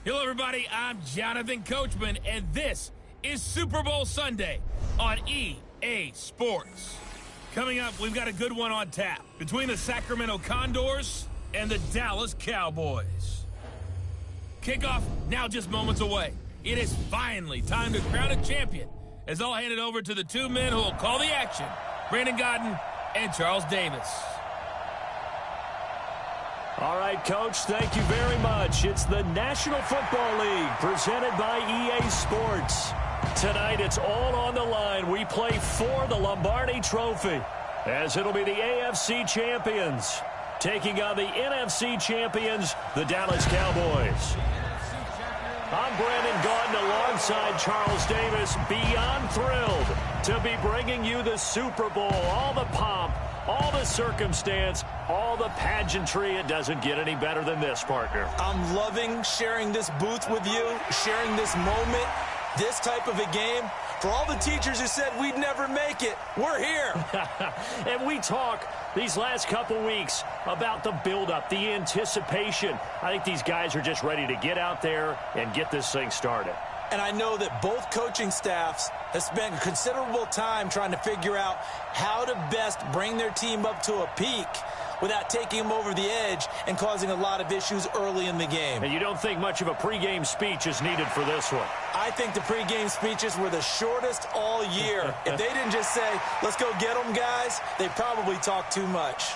Hello, everybody. I'm Jonathan Coachman, and this is Super Bowl Sunday on EA Sports. Coming up, we've got a good one on tap between the Sacramento Condors and the Dallas Cowboys. Kickoff now just moments away. It is finally time to crown a champion, as I'll hand it over to the two men who will call the action, Brandon Godden and Charles Davis. All right, Coach, thank you very much. It's the National Football League presented by EA Sports. Tonight, it's all on the line. We play for the Lombardi Trophy, as it'll be the AFC champions taking on the NFC champions, the Dallas Cowboys. I'm Brandon Gaudin alongside Charles Davis, beyond thrilled to be bringing you the Super Bowl, all the pomp, all the circumstance, all the pageantry. It doesn't get any better than this, partner. I'm loving sharing this booth with you, sharing this moment, this type of a game. For all the teachers who said we'd never make it, we're here. And we talk these last couple weeks about the buildup, the anticipation. I think these guys are just ready to get out there and get this thing started. And I know that both coaching staffs have spent considerable time trying to figure out how to best bring their team up to a peak without taking them over the edge and causing a lot of issues early in the game. And you don't think much of a pregame speech is needed for this one? I think the pregame speeches were the shortest all year. If they didn't just say, let's go get them, guys, they probably talked too much.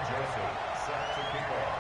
Joseph set to kick off.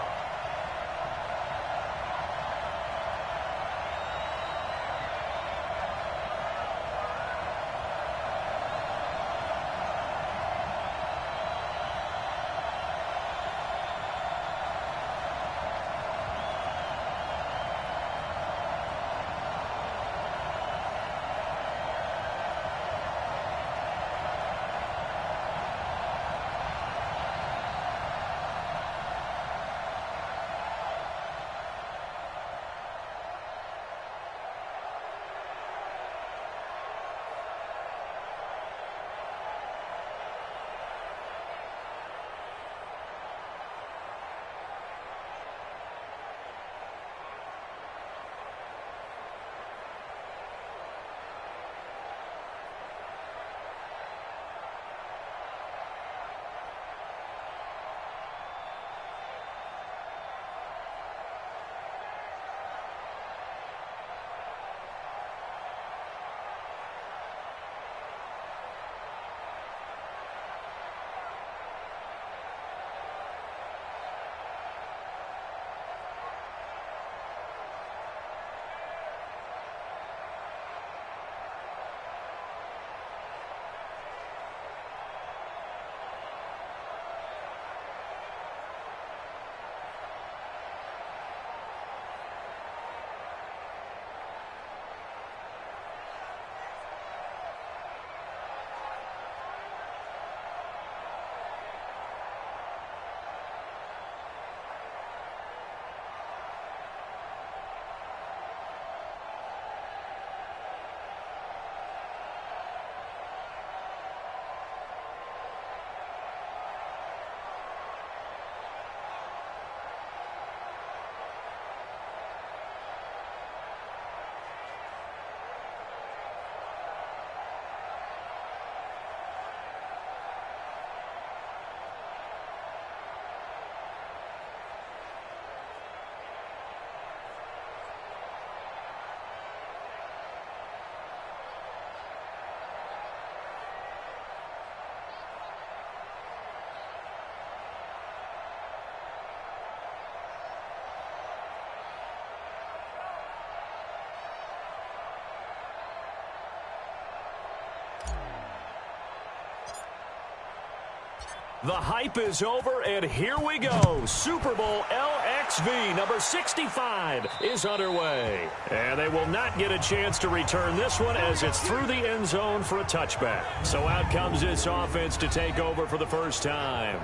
The hype is over, and here we go. Super Bowl LXV number 65 is underway. And they will not get a chance to return this one as it's through the end zone for a touchback. So out comes this offense to take over for the first time.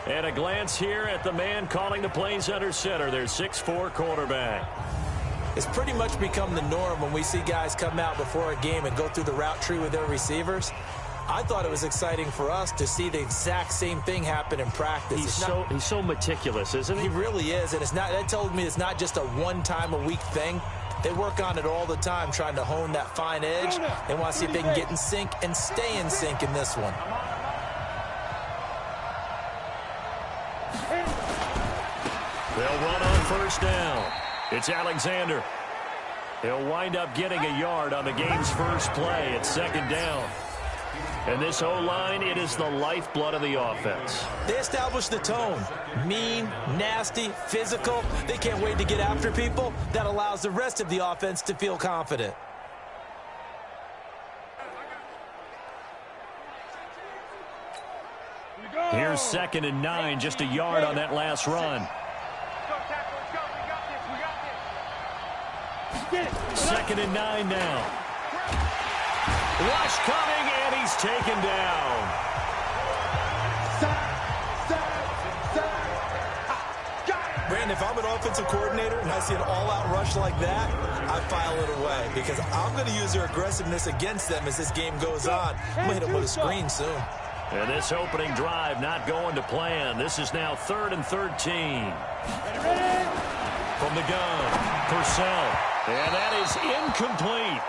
And a glance here at the man calling the plays under center, their 6'4" quarterback. It's pretty much become the norm when we see guys come out before a game and go through the route tree with their receivers. I thought it was exciting for us to see the exact same thing happen in practice. He's so meticulous, isn't he? He really is, and that tells me it's not just a one-time-a-week thing. They work on it all the time, trying to hone that fine edge. They want to see if they can get in sync and stay in sync in this one. They'll run on first down. It's Alexander. He'll wind up getting a yard on the game's first play. It's second down. And this O-line, it is the lifeblood of the offense. They establish the tone. Mean, nasty, physical. They can't wait to get after people. That allows the rest of the offense to feel confident. Here's 2nd and 9, just a yard on that last run. 2nd and 9 now. Rush coming, and he's taken down. Brandon, if I'm an offensive coordinator and I see an all-out rush like that, I file it away because I'm going to use their aggressiveness against them as this game goes on. I'm going to hit them with a screen soon. And this opening drive not going to plan. This is now 3rd and 13. From the gun, Purcell. And that is incomplete.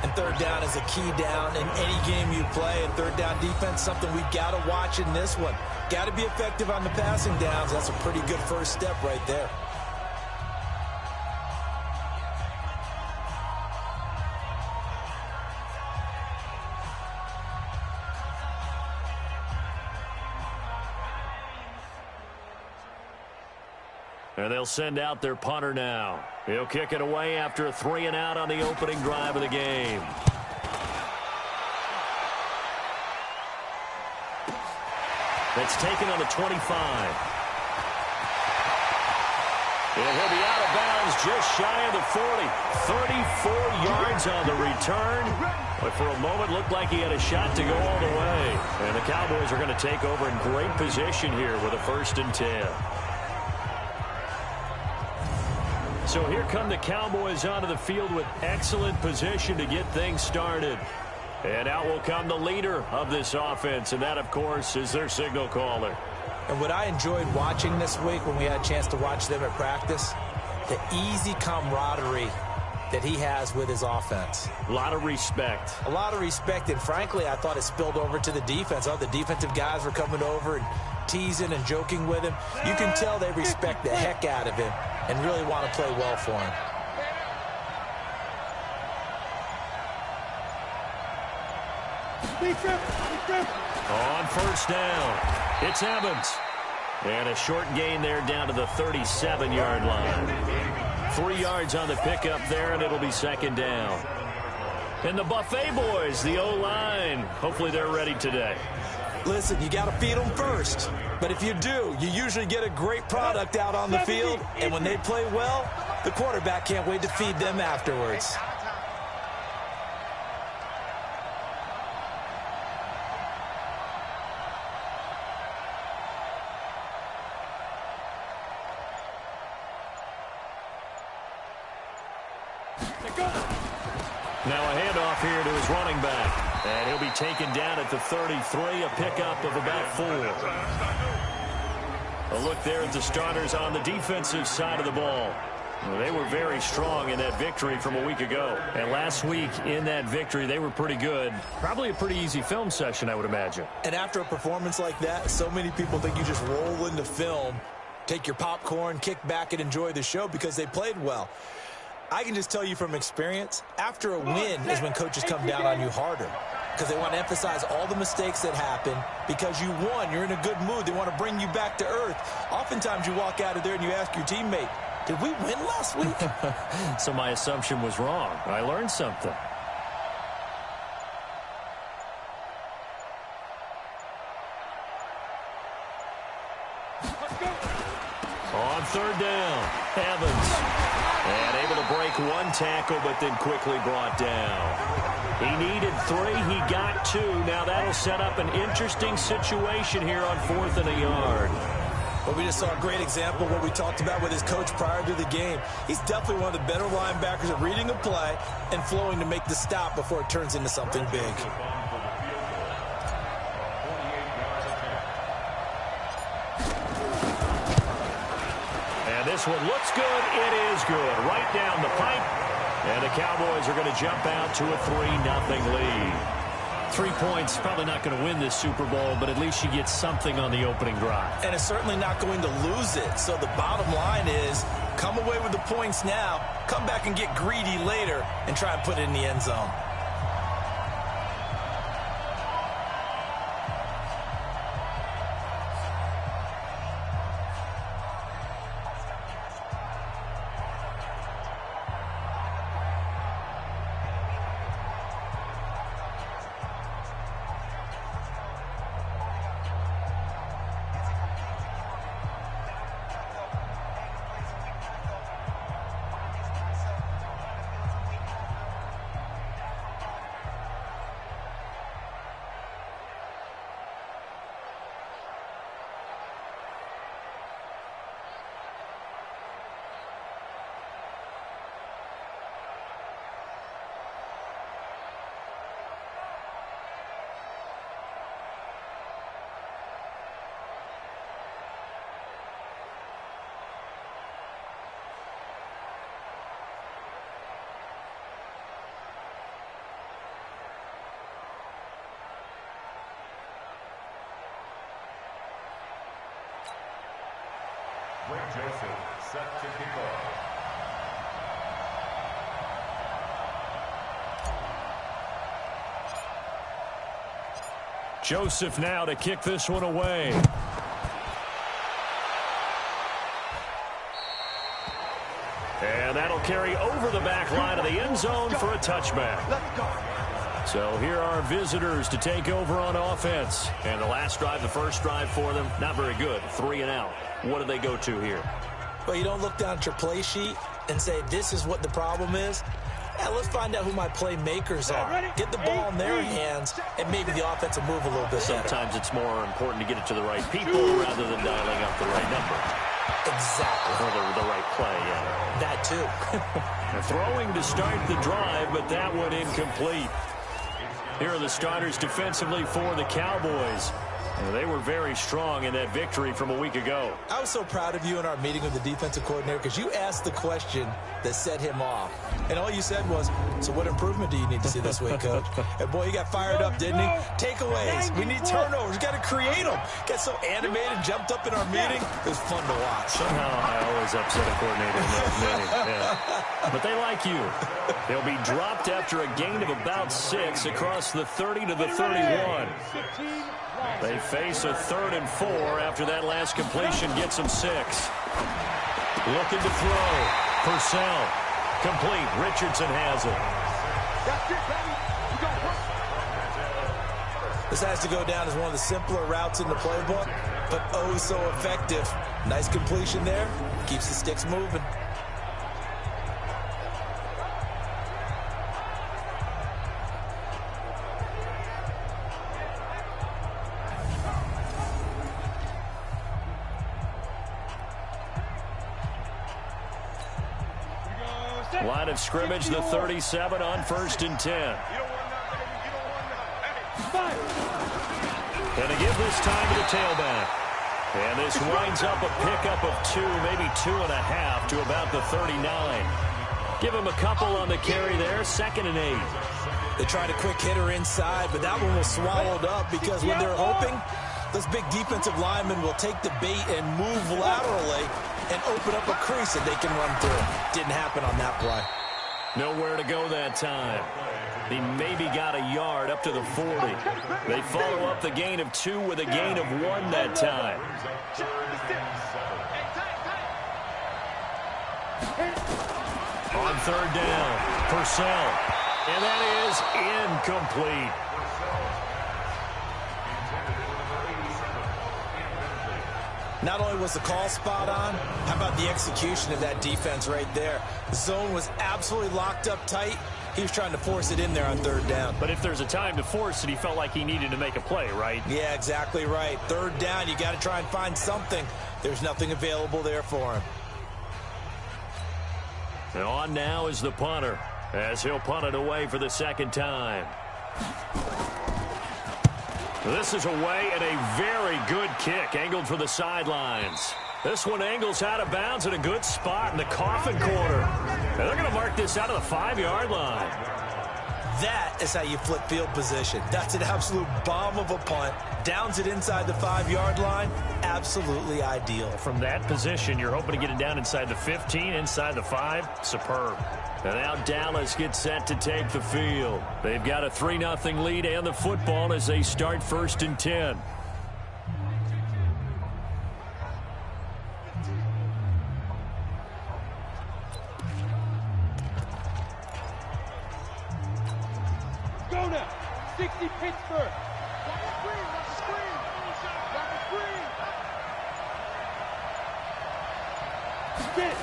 And third down is a key down in any game you play. And third down defense, something we've got to watch in this one. Got to be effective on the passing downs. That's a pretty good first step right there. And they'll send out their punter now. He'll kick it away after a 3-and-out on the opening drive of the game. That's taken on the 25. And he'll be out of bounds just shy of the 40. 34 yards on the return. But for a moment, looked like he had a shot to go all the way. And the Cowboys are going to take over in great position here with a 1st and 10. So here come the Cowboys onto the field with excellent position to get things started. And out will come the leader of this offense, and that, of course, is their signal caller. And what I enjoyed watching this week when we had a chance to watch them at practice, the easy camaraderie that he has with his offense. A lot of respect. A lot of respect, and frankly, I thought it spilled over to the defense. All the defensive guys were coming over and teasing and joking with him. You can tell they respect the heck out of him and really want to play well for him. On first down, it's Evans. And a short gain there down to the 37-yard line. 3 yards on the pickup there, and it'll be 2nd down. And the Buffet boys, the O-line, hopefully they're ready today. Listen, you got to feed them first. But if you do, you usually get a great product out on the field. And when they play well, the quarterback can't wait to feed them afterwards. Now a handoff here to his running back. And he'll be taken down at the 33, a pickup of about 4. A look there at the starters on the defensive side of the ball. Well, they were very strong in that victory from a week ago. And last week in that victory, they were pretty good. Probably a pretty easy film session, I would imagine. And after a performance like that, so many people think you just roll into film, take your popcorn, kick back, and enjoy the show because they played well. I can just tell you from experience, after a win is when coaches come down on you harder because they want to emphasize all the mistakes that happen. Because you won, you're in a good mood. They want to bring you back to earth. Oftentimes you walk out of there and you ask your teammate, did we win last week? So my assumption was wrong. I learned something. third down. Evans. And able to break one tackle, but then quickly brought down. He needed 3. He got 2. Now that'll set up an interesting situation here on 4th and a yard. Well, we just saw a great example of what we talked about with his coach prior to the game. He's definitely one of the better linebackers at reading a play and flowing to make the stop before it turns into something big. And this one looks good. It is good. Right down the pipe. And the Cowboys are going to jump out to a 3-0 lead. 3 points, probably not going to win this Super Bowl, but at least you get something on the opening drive. And it's certainly not going to lose it. So the bottom line is, come away with the points now, come back and get greedy later, and try and put it in the end zone. Joseph set to kick off. Joseph now to kick this one away. And that'll carry over the back line of the end zone for a touchback. So here are visitors to take over on offense. And the last drive, the first drive for them, not very good. 3 and out. What do they go to here? Well, you don't look down at your play sheet and say, this is what the problem is. Yeah, let's find out who my playmakers are. Get the ball in their hands, and maybe the offense will move a little bit better. Sometimes it's more important to get it to the right people rather than dialing up the right number. Exactly. Or the right play, yeah. That too. Throwing to start the drive, but that one incomplete. Here are the starters defensively for the Cowboys. They were very strong in that victory from a week ago. I was so proud of you in our meeting with the defensive coordinator because you asked the question that set him off. And all you said was, so what improvement do you need to see this week, Coach? And boy, he got fired up, didn't he? Takeaways. We need turnovers. We got to create them. Got so animated, jumped up in our meeting. It was fun to watch. Somehow I always upset a coordinator in that meeting. Yeah. But they like you. They'll be dropped after a gain of about 6 across the 30 to the 31. They face a 3rd and 4 after that last completion gets them 6. Looking to throw. Purcell. Complete. Richardson has it. This has to go down as one of the simpler routes in the playbook, but oh so effective. Nice completion there. Keeps the sticks moving. Line of scrimmage, the 37 on 1st and 10. And to give this time to the tailback. And this winds up a pickup of 2, maybe 2.5 to about the 39. Give him a couple on the carry there, 2nd and 8. They tried a quick hitter inside, but that one was swallowed up because when they're hoping, those big defensive linemen will take the bait and move laterally and open up a crease that they can run through. Didn't happen on that play. Nowhere to go that time. He maybe got a yard up to the 40. They follow up the gain of 2 with a gain of 1 that time. On 3rd down, Purcell. And that is incomplete. Not only was the call spot on, how about the execution of that defense right there? The zone was absolutely locked up tight. He was trying to force it in there on third down. But if there's a time to force it, he felt like he needed to make a play, right? Yeah, exactly right. Third down, you got to try and find something. There's nothing available there for him. And on now is the punter, as he'll punt it away for the second time. This is away and a very good kick, angled for the sidelines. This one angles out of bounds at a good spot in the coffin corner. And they're going to mark this out of the 5-yard line. That is how you flip field position. That's an absolute bomb of a punt. Downs it inside the 5-yard line. Absolutely ideal. From that position, you're hoping to get it down inside the 15, inside the 5. Superb. And now Dallas gets set to take the field. They've got a 3-0 lead and the football as they start 1st and 10. Go now. 60 Pittsburgh. Got the screen. Got the screen. Got the screen. Spin.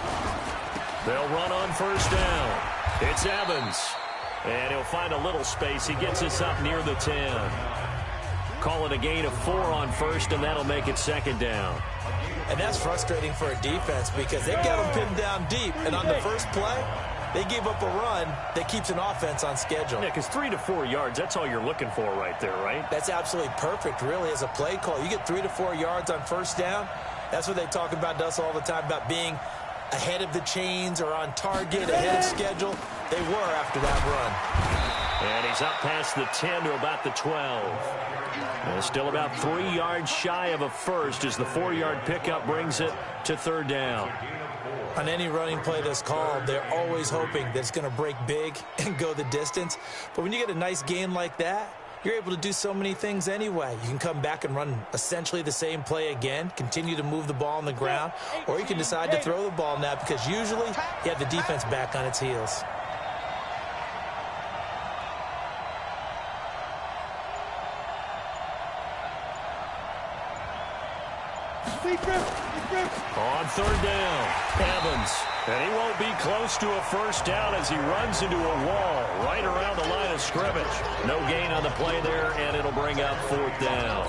They'll run on 1st down. It's Evans. And he'll find a little space. He gets us up near the 10. Call it a gain of 4 on 1st, and that'll make it 2nd down. And that's frustrating for a defense because they've got them pinned down deep. And on the first play, they gave up a run that keeps an offense on schedule. Yeah, because 3 to 4 yards, that's all you're looking for right there, right? That's absolutely perfect, really, as a play call. You get 3 to 4 yards on 1st down. That's what they talk about us all the time, about being ahead of the chains or on target, ahead of schedule. They were after that run. And he's up past the 10 to about the 12. And still about 3 yards shy of a first as the 4-yard pickup brings it to 3rd down. On any running play that's called, they're always hoping that it's going to break big and go the distance. But when you get a nice gain like that, you're able to do so many things anyway. You can come back and run essentially the same play again, continue to move the ball on the ground, or you can decide to throw the ball now because usually you have the defense back on its heels. On 3rd down, Evans. And he won't be close to a 1st down as he runs into a wall right around the line of scrimmage. No gain on the play there, and it'll bring up 4th down.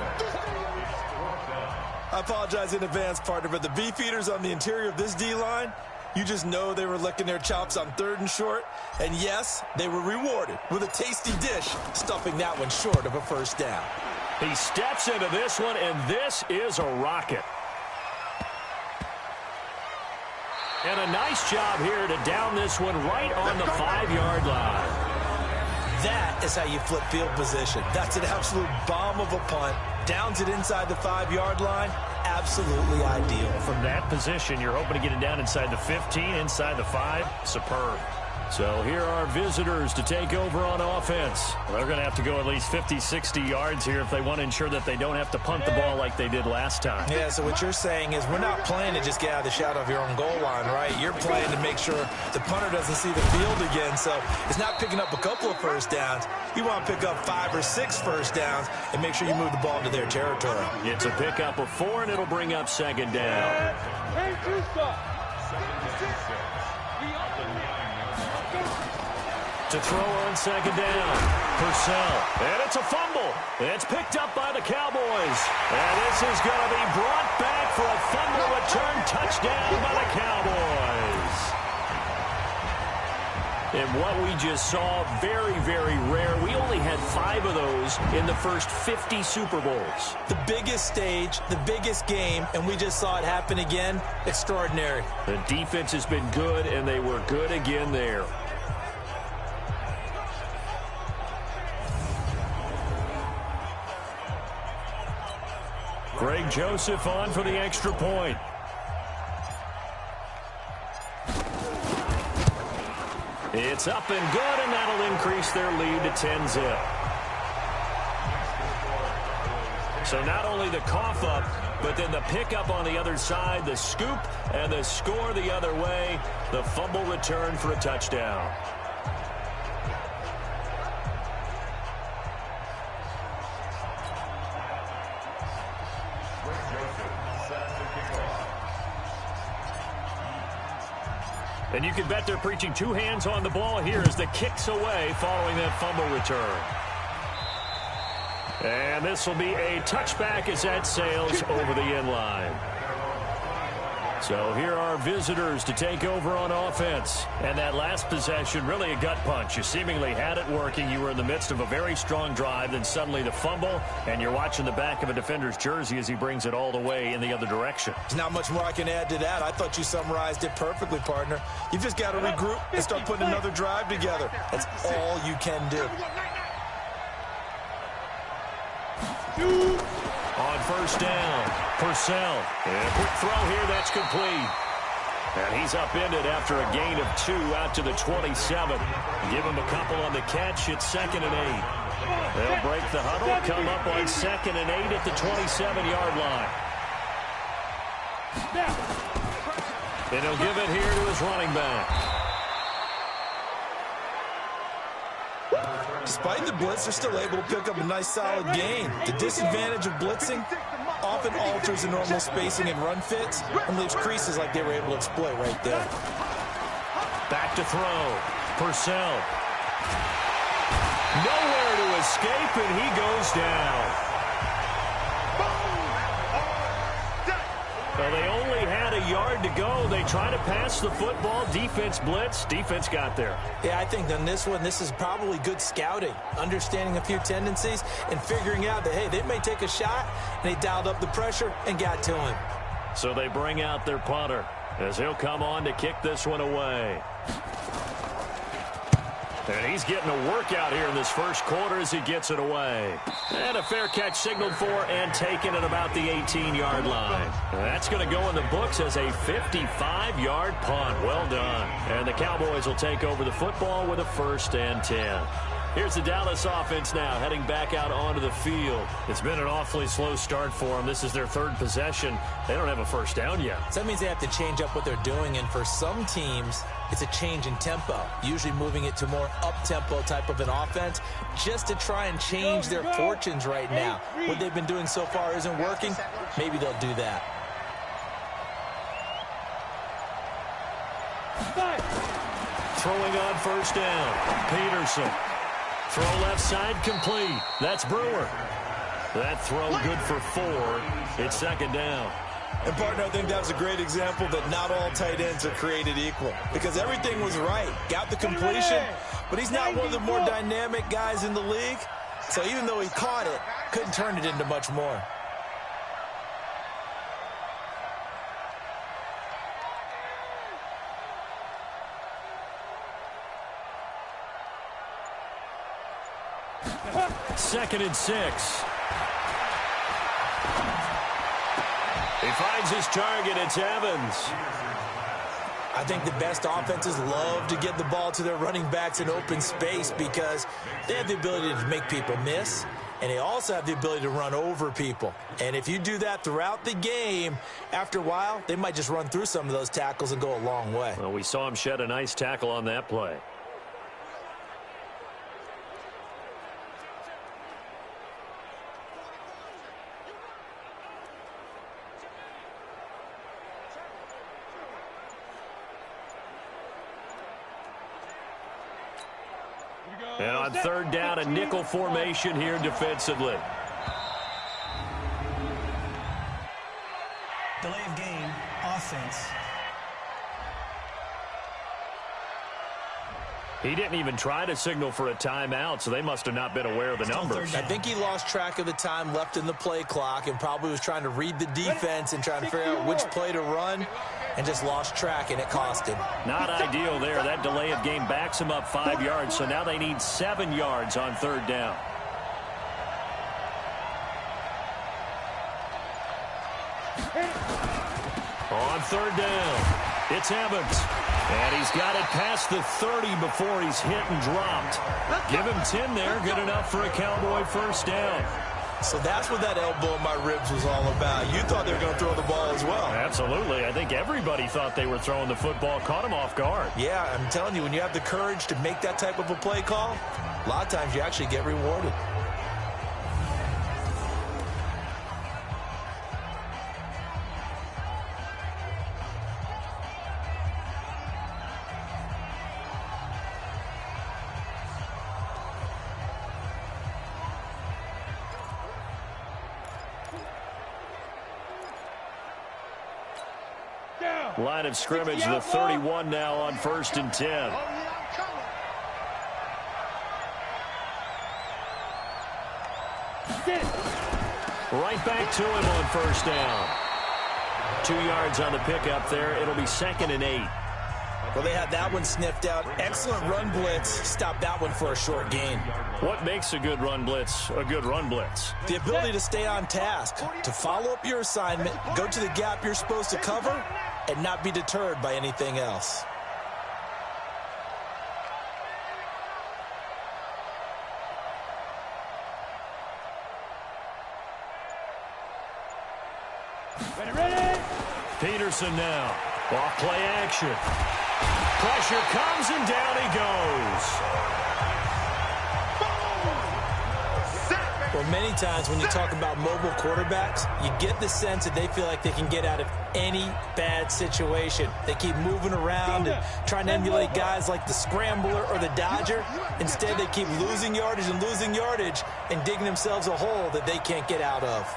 I apologize in advance, partner, but the beefeaters on the interior of this D-line, you just know they were licking their chops on 3rd and short. And yes, they were rewarded with a tasty dish, stuffing that one short of a 1st down. He steps into this one, and this is a rocket. And a nice job here to down this one right on the 5-yard line. That is how you flip field position. That's an absolute bomb of a punt. Downs it inside the 5-yard line. Absolutely ideal. From that position, you're hoping to get it down inside the 15, inside the 5. Superb. So here are visitors to take over on offense. They're going to have to go at least 50, 60 yards here if they want to ensure that they don't have to punt the ball like they did last time. Yeah, so what you're saying is we're not playing to just get out of the shadow of your own goal line, right? You're playing to make sure the punter doesn't see the field again. So it's not picking up a couple of 1st downs. You want to pick up 5 or 6 1st downs and make sure you move the ball into their territory. It's a pickup of 4, and it'll bring up 2nd down. To throw on 2nd down, Purcell. And it's a fumble. It's picked up by the Cowboys. And this is going to be brought back for a fumble return touchdown by the Cowboys. And what we just saw, very, very rare. We only had 5 of those in the first 50 Super Bowls. The biggest stage, the biggest game, and we just saw it happen again. Extraordinary. The defense has been good, and they were good again there. Greg Joseph on for the extra point. It's up and good, and that'll increase their lead to 10-zip. So not only the cough up, but then the pickup on the other side, the scoop, and the score the other way, the fumble return for a touchdown. And you can bet they're preaching two hands on the ball here as the kick's away following that fumble return. And this will be a touchback as that sails over the end line. So here are visitors to take over on offense. And that last possession, really a gut punch. You seemingly had it working. You were in the midst of a very strong drive. Then suddenly the fumble, and you're watching the back of a defender's jersey as he brings it all the way in the other direction. There's not much more I can add to that. I thought you summarized it perfectly, partner. You've just got to regroup and start putting another drive together. That's all you can do. On first down, Purcell. And a quick throw here, that's complete. And he's upended after a gain of 2 out to the 27. Give him a couple on the catch. It's 2nd and 8. They'll break the huddle, come up on 2nd and 8 at the 27-yard line. And he'll give it here to his running back. Despite the blitz, they're still able to pick up a nice solid gain. The disadvantage of blitzing often alters the normal spacing and run fits and leaves creases like they were able to exploit right there. Back to throw. Purcell. Nowhere to escape, and he goes down. Well, they only had a yard to go. They try to pass the football. Defense blitz. Defense got there. Yeah, I think on this one, this is probably good scouting, understanding a few tendencies, and figuring out that, hey, they may take a shot, and they dialed up the pressure and got to him. So they bring out their punter as he'll come on to kick this one away. And he's getting a workout here in this first quarter as he gets it away. And a fair catch signaled for and taken at about the 18-yard line. That's going to go in the books as a 55-yard punt. Well done. And the Cowboys will take over the football with a 1st and 10. Here's the Dallas offense now heading back out onto the field. It's been an awfully slow start for them. This is their 3rd possession. They don't have a first down yet. So that means they have to change up what they're doing, and for some teams, it's a change in tempo, usually moving it to more up-tempo type of an offense just to try and change their fortunes right now. What they've been doing so far isn't working. Maybe they'll do that. Throwing on first down, Peterson. Throw left side complete. That's Brewer. That throw good for 4. It's 2nd down. And, partner, I think that was a great example that not all tight ends are created equal, because everything was right. Got the completion, but he's not one of the more dynamic guys in the league. So even though he caught it, couldn't turn it into much more. Second and 6. He finds his target. It's Evans. I think the best offenses love to get the ball to their running backs in open space because they have the ability to make people miss, and they also have the ability to run over people. And if you do that throughout the game, after a while, they might just run through some of those tackles and go a long way. Well, we saw him shed a nice tackle on that play. And on 3rd down, a nickel formation here defensively. Delay of game, offense. He didn't even try to signal for a timeout, so they must have not been aware of the numbers. I think he lost track of the time left in the play clock and probably was trying to read the defense and trying to figure out which play to run and just lost track, and it cost him. Not ideal there. That delay of game backs him up 5 yards, so now they need 7 yards on 3rd down. On 3rd down, it's Evans. And he's got it past the 30 before he's hit and dropped. Give him 10 there. Good enough for a Cowboy 1st down. So that's what that elbow in my ribs was all about. You thought they were going to throw the ball as well. Absolutely. I think everybody thought they were throwing the football. Caught him off guard. Yeah, I'm telling you, when you have the courage to make that type of a play call, a lot of times you actually get rewarded. Line of scrimmage, the 31 now on 1st and 10. Right back to him on 1st down. 2 yards on the pickup there. It'll be 2nd and 8. Well, they had that one sniffed out. Excellent run blitz. Stop that one for a short gain. What makes a good run blitz a good run blitz? The ability to stay on task, to follow up your assignment, go to the gap you're supposed to cover, and not be deterred by anything else. Ready. Peterson now. Off play action. Pressure comes and down he goes. Well, many times when you talk about mobile quarterbacks, you get the sense that they feel like they can get out of any bad situation. They keep moving around and trying to emulate guys like the scrambler or the dodger. Instead, they keep losing yardage and digging themselves a hole that they can't get out of.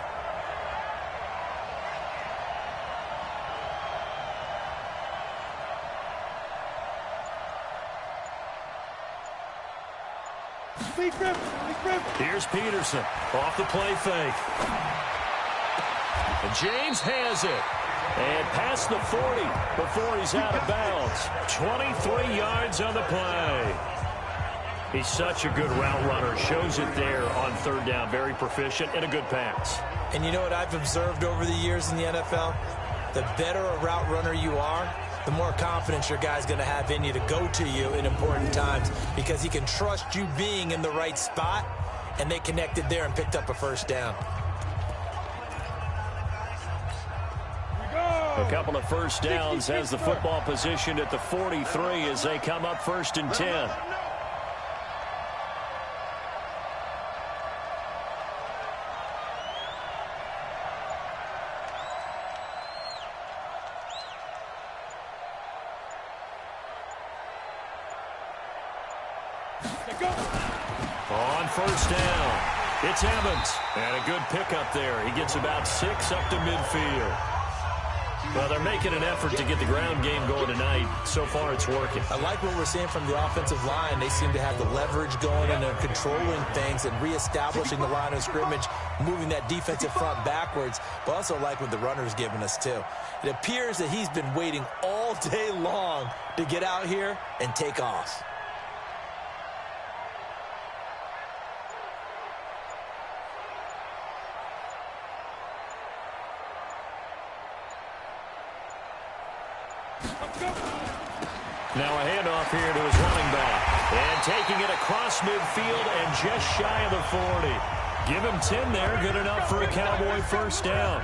Here's Peterson off the play fake. And James has it. And past the 40 before he's out of bounds. 23 yards on the play. He's such a good route runner. Shows it there on 3rd down. Very proficient and a good pass. And you know what I've observed over the years in the NFL? The better a route runner you are, the more confidence your guy's going to have in you to go to you in important times because he can trust you being in the right spot, and they connected there and picked up a 1st down. A couple of 1st downs has the football positioned at the 43 as they come up 1st and 10. On 1st down, it's Evans. And a good pickup there. He gets about 6 up to midfield. Well, they're making an effort to get the ground game going tonight. So far, it's working. I like what we're seeing from the offensive line. They seem to have the leverage going, and they're controlling things and reestablishing the line of scrimmage, moving that defensive front backwards. But also like what the runner's giving us, too. It appears that he's been waiting all day long to get out here and take off. Now a handoff here to his running back. And taking it across midfield and just shy of the 40. Give him 10 there. Good enough for a Cowboy 1st down.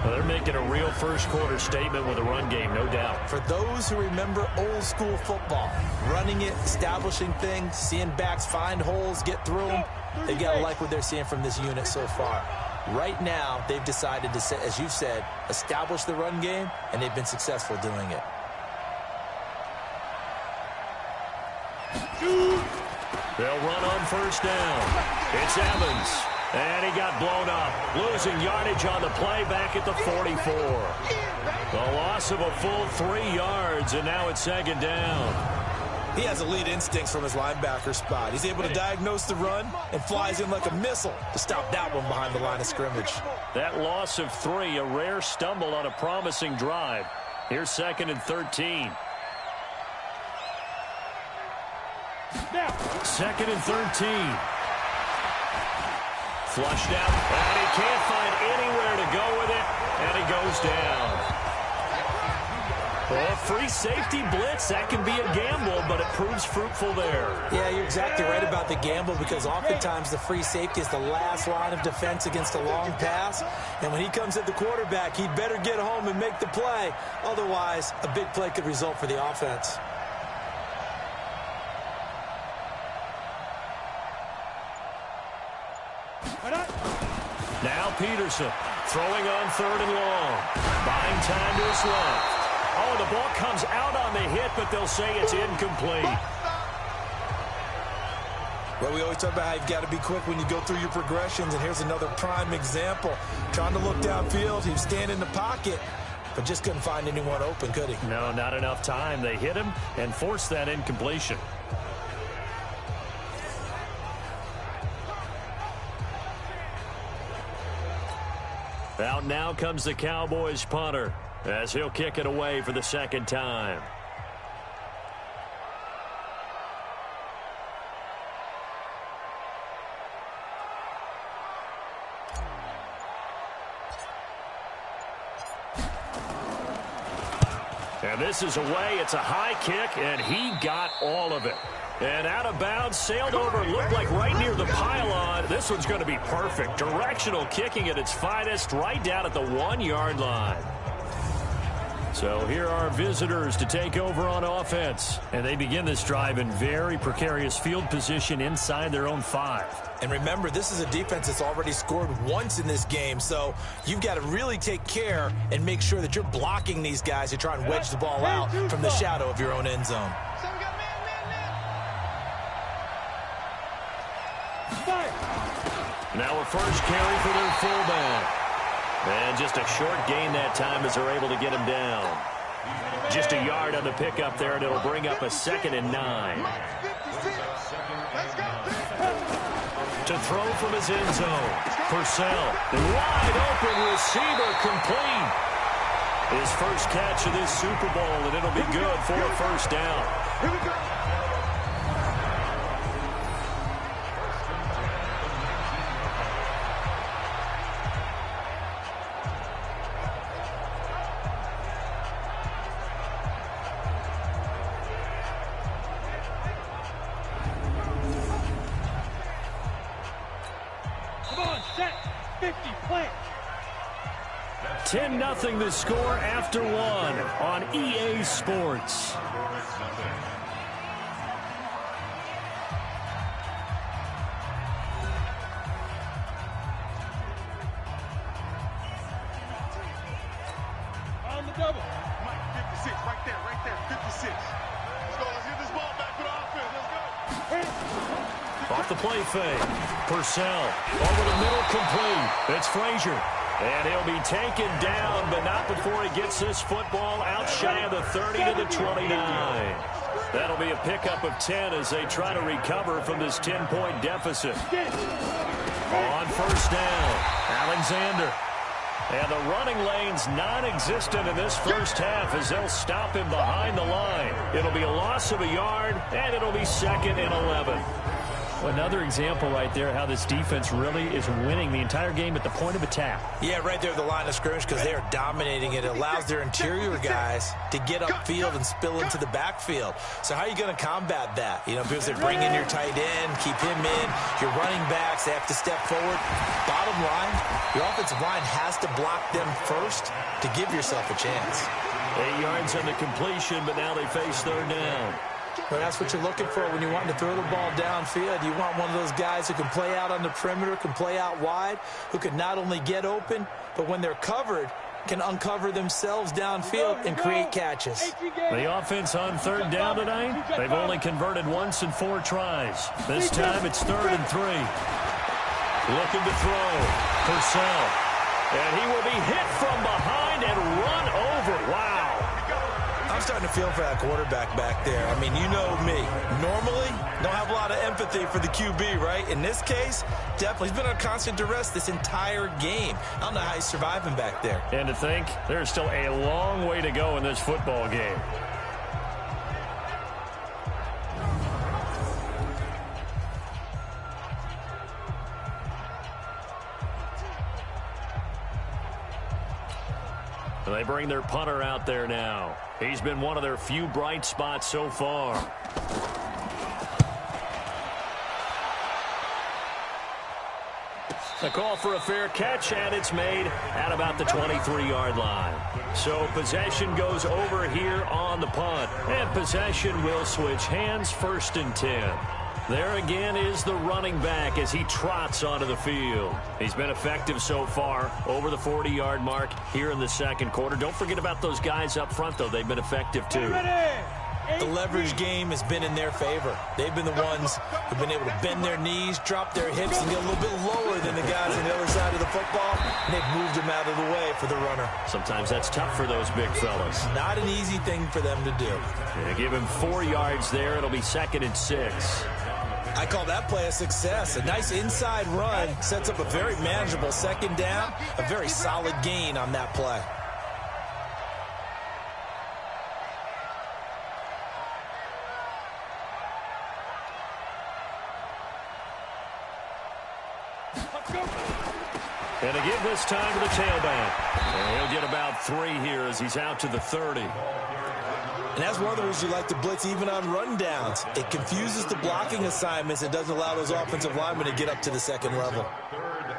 Well, they're making a real first-quarter statement with a run game, no doubt. For those who remember old-school football, running it, establishing things, seeing backs find holes, get through them, they've got to like what they're seeing from this unit so far. Right now, they've decided to, as you've said, establish the run game, and they've been successful doing it. They'll run on 1st down. It's Evans. And he got blown up. Losing yardage on the play back at the 44. The loss of a full 3 yards, and now it's 2nd down. He has elite instincts from his linebacker spot. He's able to diagnose the run and flies in like a missile to stop that one behind the line of scrimmage. That loss of 3, a rare stumble on a promising drive. Here's 2nd and 13. Now. 2nd and 13. Flushed out, and he can't find anywhere to go with it, and he goes down. Well, free safety blitz, that can be a gamble, but it proves fruitful there. Yeah, you're exactly right about the gamble because oftentimes the free safety is the last line of defense against a long pass. And when he comes at the quarterback, he'd better get home and make the play. Otherwise, a big play could result for the offense. Now Peterson throwing on 3rd and long. Buying time to his left. Oh, the ball comes out on the hit, but they'll say it's incomplete. Well, we always talk about how you've got to be quick when you go through your progressions, and here's another prime example. Trying to look downfield, he was standing in the pocket, but just couldn't find anyone open, could he? No, not enough time. They hit him and forced that incompletion. Out now comes the Cowboys punter as he'll kick it away for the second time. And this is away. It's a high kick, and he got all of it. And out of bounds, sailed over, looked like right near the pylon. This one's going to be perfect. Directional kicking at its finest, right down at the 1-yard line. So here are visitors to take over on offense. And they begin this drive in very precarious field position inside their own 5. And remember, this is a defense that's already scored once in this game, so you've got to really take care and make sure that you're blocking these guys who try and wedge the ball out from the shadow of your own end zone. Now a first carry for their fullback. And just a short gain that time as they're able to get him down. Just a yard on the pickup there, and it'll bring up a 2nd and 9. To throw from his end zone. Purcell, wide open receiver, complete. His first catch of this Super Bowl, and it'll be good for a first down. Here we go. Come on, set, 50, play. 10-0 the score after 1 on EA Sports. On the double. Mike, 56, right there, 56. Let's go, let's get this ball back to the offense, let's go. Off the play fake. Purcell over the middle, complete. It's Frazier. And he'll be taken down, but not before he gets this football out shy of the 30 to the 29. That'll be a pickup of 10 as they try to recover from this 10-point deficit. On first down, Alexander. And the running lane's non-existent in this first half as they'll stop him behind the line. It'll be a loss of a yard, and it'll be 2nd and 11. Well, another example right there how this defense really is winning the entire game at the point of attack. Yeah, right there at the line of scrimmage because they are dominating it. It allows their interior guys to get upfield and spill into the backfield. So how are you going to combat that? You know, because they bring in your tight end, keep him in, your running backs, they have to step forward. Bottom line, your offensive line has to block them first to give yourself a chance. 8 yards on the completion, but now they face 3rd down. Well, that's what you're looking for when you want to throw the ball downfield. You want one of those guys who can play out on the perimeter, can play out wide, who can not only get open, but when they're covered, can uncover themselves downfield and create catches. The offense on 3rd down tonight, they've only converted once in 4 tries. This time it's 3rd and 3. Looking to throw. Purcell. And he will be hit from behind and run over. Wow. I'm starting to feel for that quarterback back there. I mean, you know me. Normally, don't have a lot of empathy for the QB, right? In this case, definitely. He's been under constant duress this entire game. I don't know how he's surviving back there. And to think, there's still a long way to go in this football game. They bring their punter out there now. He's been one of their few bright spots so far. A call for a fair catch, and it's made at about the 23-yard line. So possession goes over here on the punt. And possession will switch hands, 1st and 10. There again is the running back as he trots onto the field. He's been effective so far, over the 40-yard mark here in the 2nd quarter. Don't forget about those guys up front, though. They've been effective, too. The leverage game has been in their favor. They've been the ones who've been able to bend their knees, drop their hips, and get a little bit lower than the guys on the other side of the football, and they've moved them out of the way for the runner. Sometimes that's tough for those big fellas. Not an easy thing for them to do. Yeah, give him 4 yards there. It'll be 2nd and 6. I call that play a success. A nice inside run sets up a very manageable 2nd down, a very solid gain on that play. And to give this time to the tailback. And he'll get about 3 here as he's out to the 30. And that's one of the reasons you like to blitz even on rundowns. It confuses the blocking assignments. It doesn't allow those offensive linemen to get up to the 2nd level. 3rd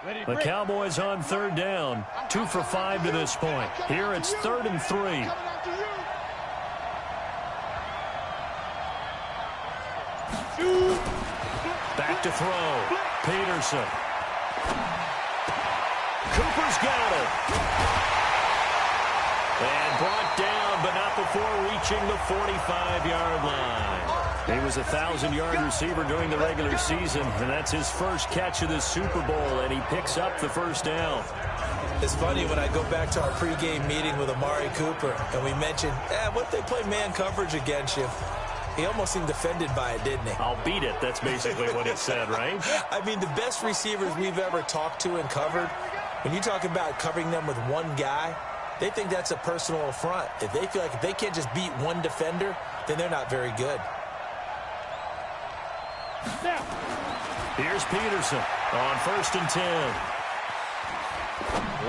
and 3. The Cowboys on 3rd down. 2 for 5 to this point. Here it's 3rd and 3. Back to throw. Peterson. Cooper's got it. And brought down, but not before reaching the 45-yard line. He was a 1,000-yard receiver during the regular season, and that's his first catch of the Super Bowl, and he picks up the 1st down. It's funny when I go back to our pregame meeting with Amari Cooper, and we mentioned, what if they play man coverage against you? He almost seemed offended by it, didn't he? I'll beat it. That's basically what he said, right? I mean, the best receivers we've ever talked to and covered, when you talk about covering them with one guy, they think that's a personal affront. If they feel like if they can't just beat one defender, then they're not very good. Here's Peterson on 1st and 10.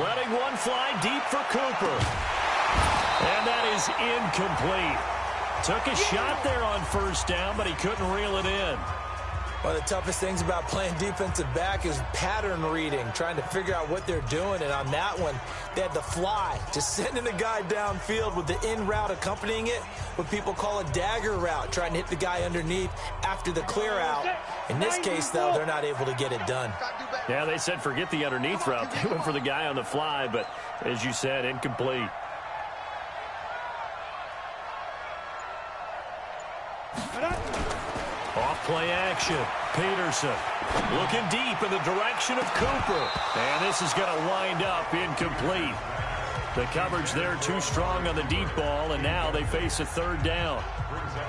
Letting one fly deep for Cooper. And that is incomplete. Took a shot there on 1st down, but he couldn't reel it in. One of the toughest things about playing defensive back is pattern reading, trying to figure out what they're doing. And on that one, they had the fly, just sending the guy downfield with the in route accompanying it, what people call a dagger route, trying to hit the guy underneath after the clear out. In this case, though, they're not able to get it done. Yeah, they said forget the underneath route. They went for the guy on the fly, but as you said, incomplete. Off-play action. Peterson looking deep in the direction of Cooper. And this is going to wind up incomplete. The coverage there too strong on the deep ball, and now they face a 3rd down.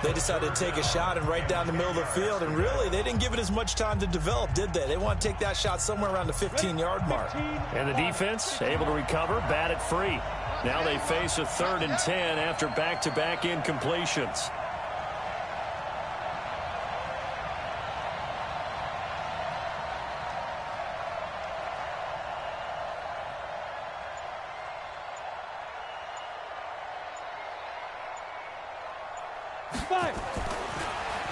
They decided to take a shot and right down the middle of the field, and really, they didn't give it as much time to develop, did they? They want to take that shot somewhere around the 15-yard mark. And the defense able to recover, bat it free. Now they face a 3rd and 10 after back-to-back incompletions.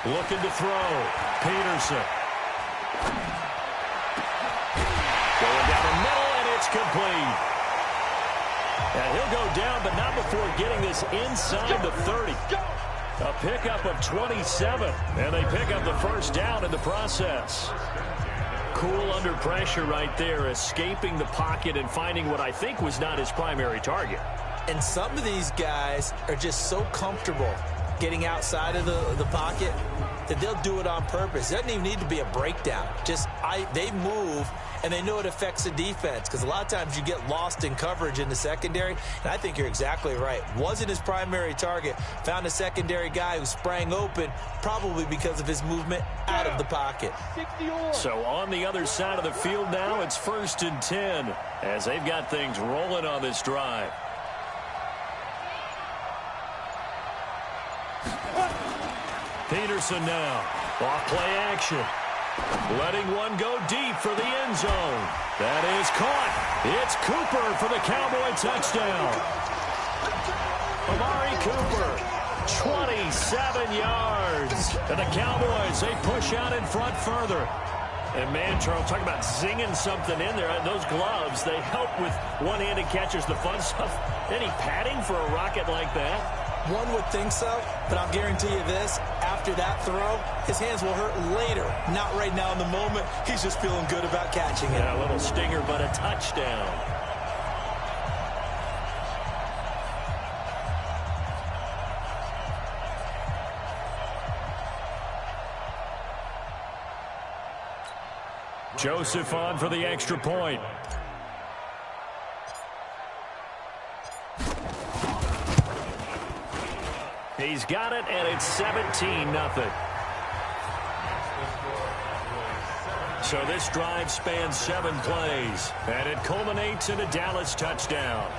Looking to throw. Peterson. Going down the middle, and it's complete. And he'll go down, but not before getting this inside the 30. A pickup of 27, and they pick up the 1st down in the process. Cool under pressure right there, escaping the pocket and finding what I think was not his primary target. And some of these guys are just so comfortable getting outside of the pocket that they'll do it on purpose. It doesn't even need to be a breakdown. They move, and they know it affects the defense, because a lot of times you get lost in coverage in the secondary, and I think you're exactly right. Wasn't his primary target. Found a secondary guy who sprang open, probably because of his movement out of the pocket. So on the other side of the field now, it's 1st and 10 as they've got things rolling on this drive. Peterson now. Off-play action. Letting one go deep for the end zone. That is caught. It's Cooper for the Cowboy touchdown. Amari Cooper, 27 yards. And the Cowboys, they push out in front further. And, man, Charles, talk about zinging something in there. Those gloves, they help with one-handed catches, the fun stuff. Any padding for a rocket like that? One would think so, but I'll guarantee you this, after that throw, his hands will hurt later, not right now in the moment. He's just feeling good about catching it. Yeah, a little stinger, but a touchdown. Joseph on for the extra point. He's got it, and it's 17-0. So this drive spans 7 plays, and it culminates in a Dallas touchdown.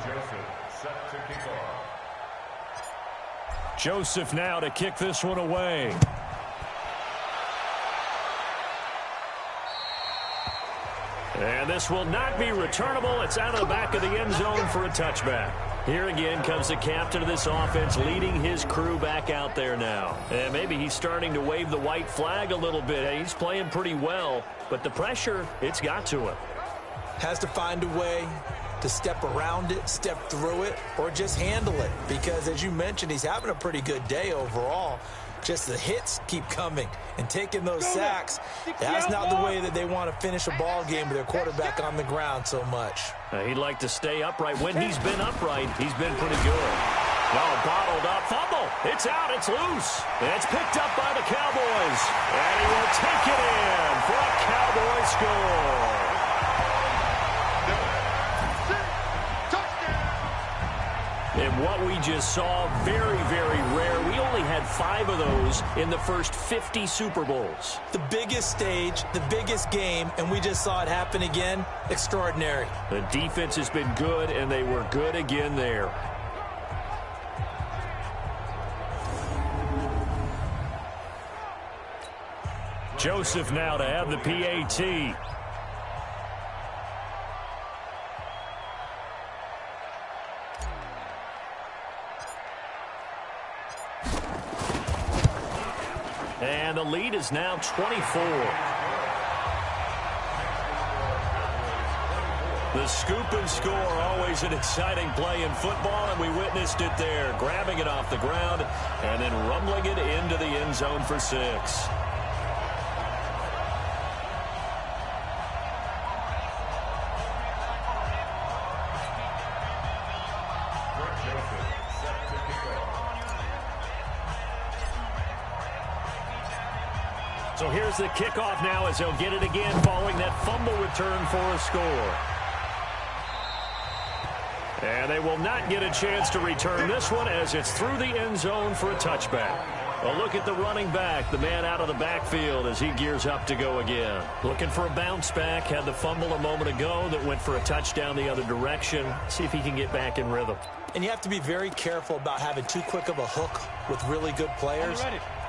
Joseph set to kick off. Joseph now to kick this one away. And this will not be returnable. It's out of the back of the end zone for a touchback. Here again comes the captain of this offense leading his crew back out there now. And maybe he's starting to wave the white flag a little bit. He's playing pretty well, but the pressure, it's got to him. Has to find a way to step around it, step through it, or just handle it. Because as you mentioned, he's having a pretty good day overall. Just the hits keep coming and taking those sacks. That's not the way that they want to finish a ball game with their quarterback on the ground so much. He'd like to stay upright. When he's been upright, he's been pretty good. Oh, bottled up. Fumble. It's out. It's loose. It's picked up by the Cowboys. And he will take it in for a Cowboy score. And what we just saw, very, very rare. We only had 5 of those in the first 50 Super Bowls. The biggest stage, the biggest game, and we just saw it happen again. Extraordinary. The defense has been good, and they were good again there. Joseph now to have the PAT. And the lead is now 24. The scoop and score, always an exciting play in football, and we witnessed it there, grabbing it off the ground and then rumbling it into the end zone for 6. So here's the kickoff now as they'll get it again following that fumble return for a score. And they will not get a chance to return this one as it's through the end zone for a touchback. Well, look at the running back, the man out of the backfield as he gears up to go again. Looking for a bounce back, had the fumble a moment ago that went for a touchdown the other direction. See if he can get back in rhythm. And you have to be very careful about having too quick of a hook with really good players.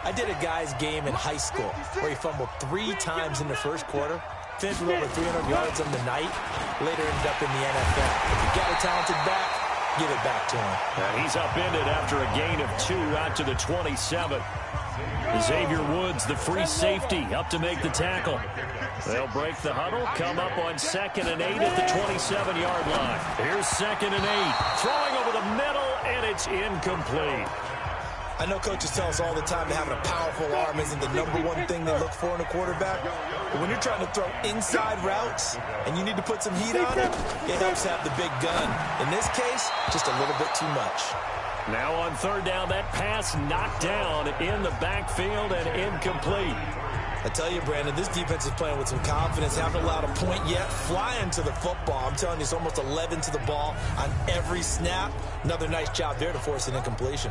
I did a guy's game in high school where he fumbled 3 times in the first quarter, finished with over 300 yards on the night, later ended up in the NFL. If you get a talented back, give it back to him. And he's upended after a gain of 2 out to the 27. Xavier Woods, the free safety, up to make the tackle. They'll break the huddle, come up on 2nd and 8 at the 27-yard line. Here's 2nd and 8, throwing over the middle, and it's incomplete. I know coaches tell us all the time that having a powerful arm isn't the #1 thing they look for in a quarterback. But when you're trying to throw inside routes and you need to put some heat on it, it helps have the big gun. In this case, just a little bit too much. Now on 3rd down, that pass knocked down in the backfield and incomplete. I tell you, Brandon, this defense is playing with some confidence. Haven't allowed a point yet. Flying to the football. I'm telling you, it's almost 11 to the ball on every snap. Another nice job there to force an incompletion.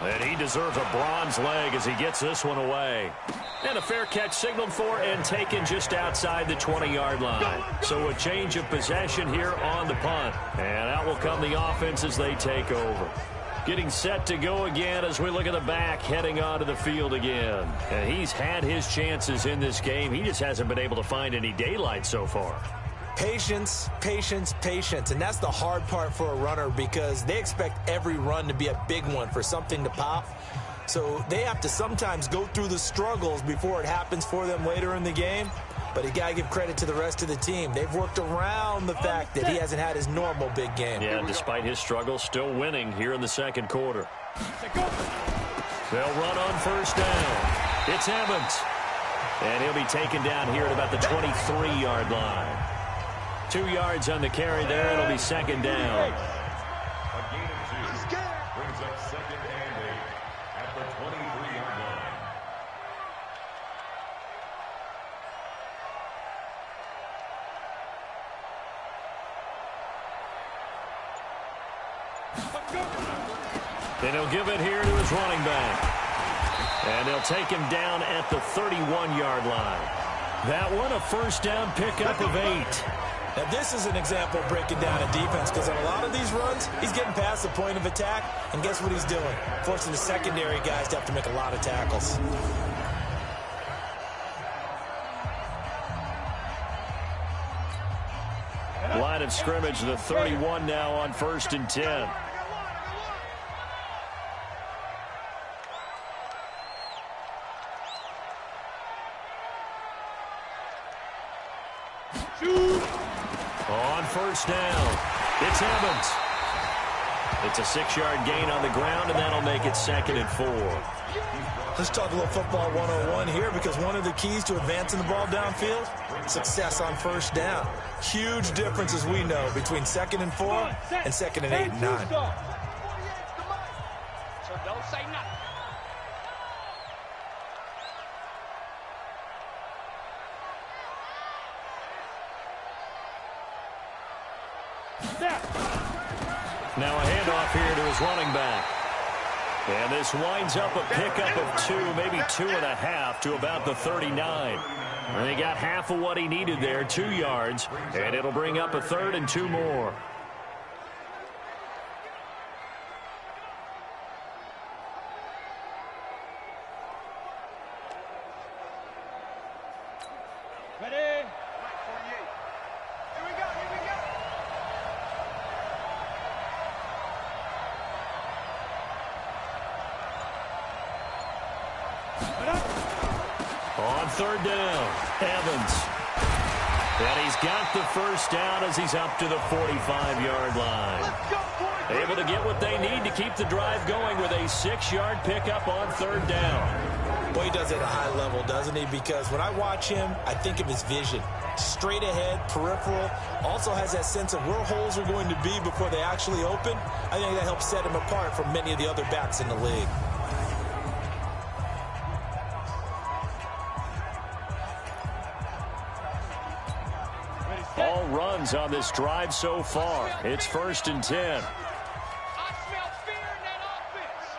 And he deserves a bronze leg as he gets this one away. And a fair catch signaled for and taken just outside the 20-yard line. So a change of possession here on the punt. And out will come the offense as they take over. Getting set to go again as we look at the back heading onto the field again. And he's had his chances in this game. He just hasn't been able to find any daylight so far. Patience, patience, patience. And that's the hard part for a runner because they expect every run to be a big one for something to pop. So they have to sometimes go through the struggles before it happens for them later in the game. But you got to give credit to the rest of the team. They've worked around the fact that he hasn't had his normal big game. Yeah, despite his struggles, still winning here in the 2nd quarter. They'll run on 1st down. It's Evans. And he'll be taken down here at about the 23-yard line. 2 yards on the carry there. It'll be 2nd down. A gain of 2 brings up 2nd and 8 at the 23-yard line. And he'll give it here to his running back. And they'll take him down at the 31-yard line. That one, a first down pickup of 8. Now, this is an example of breaking down a defense, because on a lot of these runs, he's getting past the point of attack, and guess what he's doing? Forcing the secondary guys to have to make a lot of tackles. Line of scrimmage, the 31 now on 1st and 10. On 1st down, it's Evans. It's a 6-yard gain on the ground, and that'll make it 2nd and 4. Let's talk a little football 101 here, because one of the keys to advancing the ball downfield, success on 1st down. Huge difference, as we know, between 2nd and 4 and 2nd and 8 and 9. So don't say nothing. Now a handoff here to his running back. And this winds up a pickup of 2, maybe 2.5 to about the 39. And he got half of what he needed there, 2 yards, and it'll bring up a 3rd and 2 more. Ready? On 3rd down, Evans. And he's got the first down as he's up to the 45-yard line. Able to get what they need to keep the drive going with a 6-yard pickup on 3rd down. Boy, he does it at a high level, doesn't he? Because when I watch him, I think of his vision. Straight ahead, peripheral, also has that sense of where holes are going to be before they actually open. I think that helps set him apart from many of the other backs in the league. All runs on this drive so far. It's 1st and 10. I smell fear in that offense.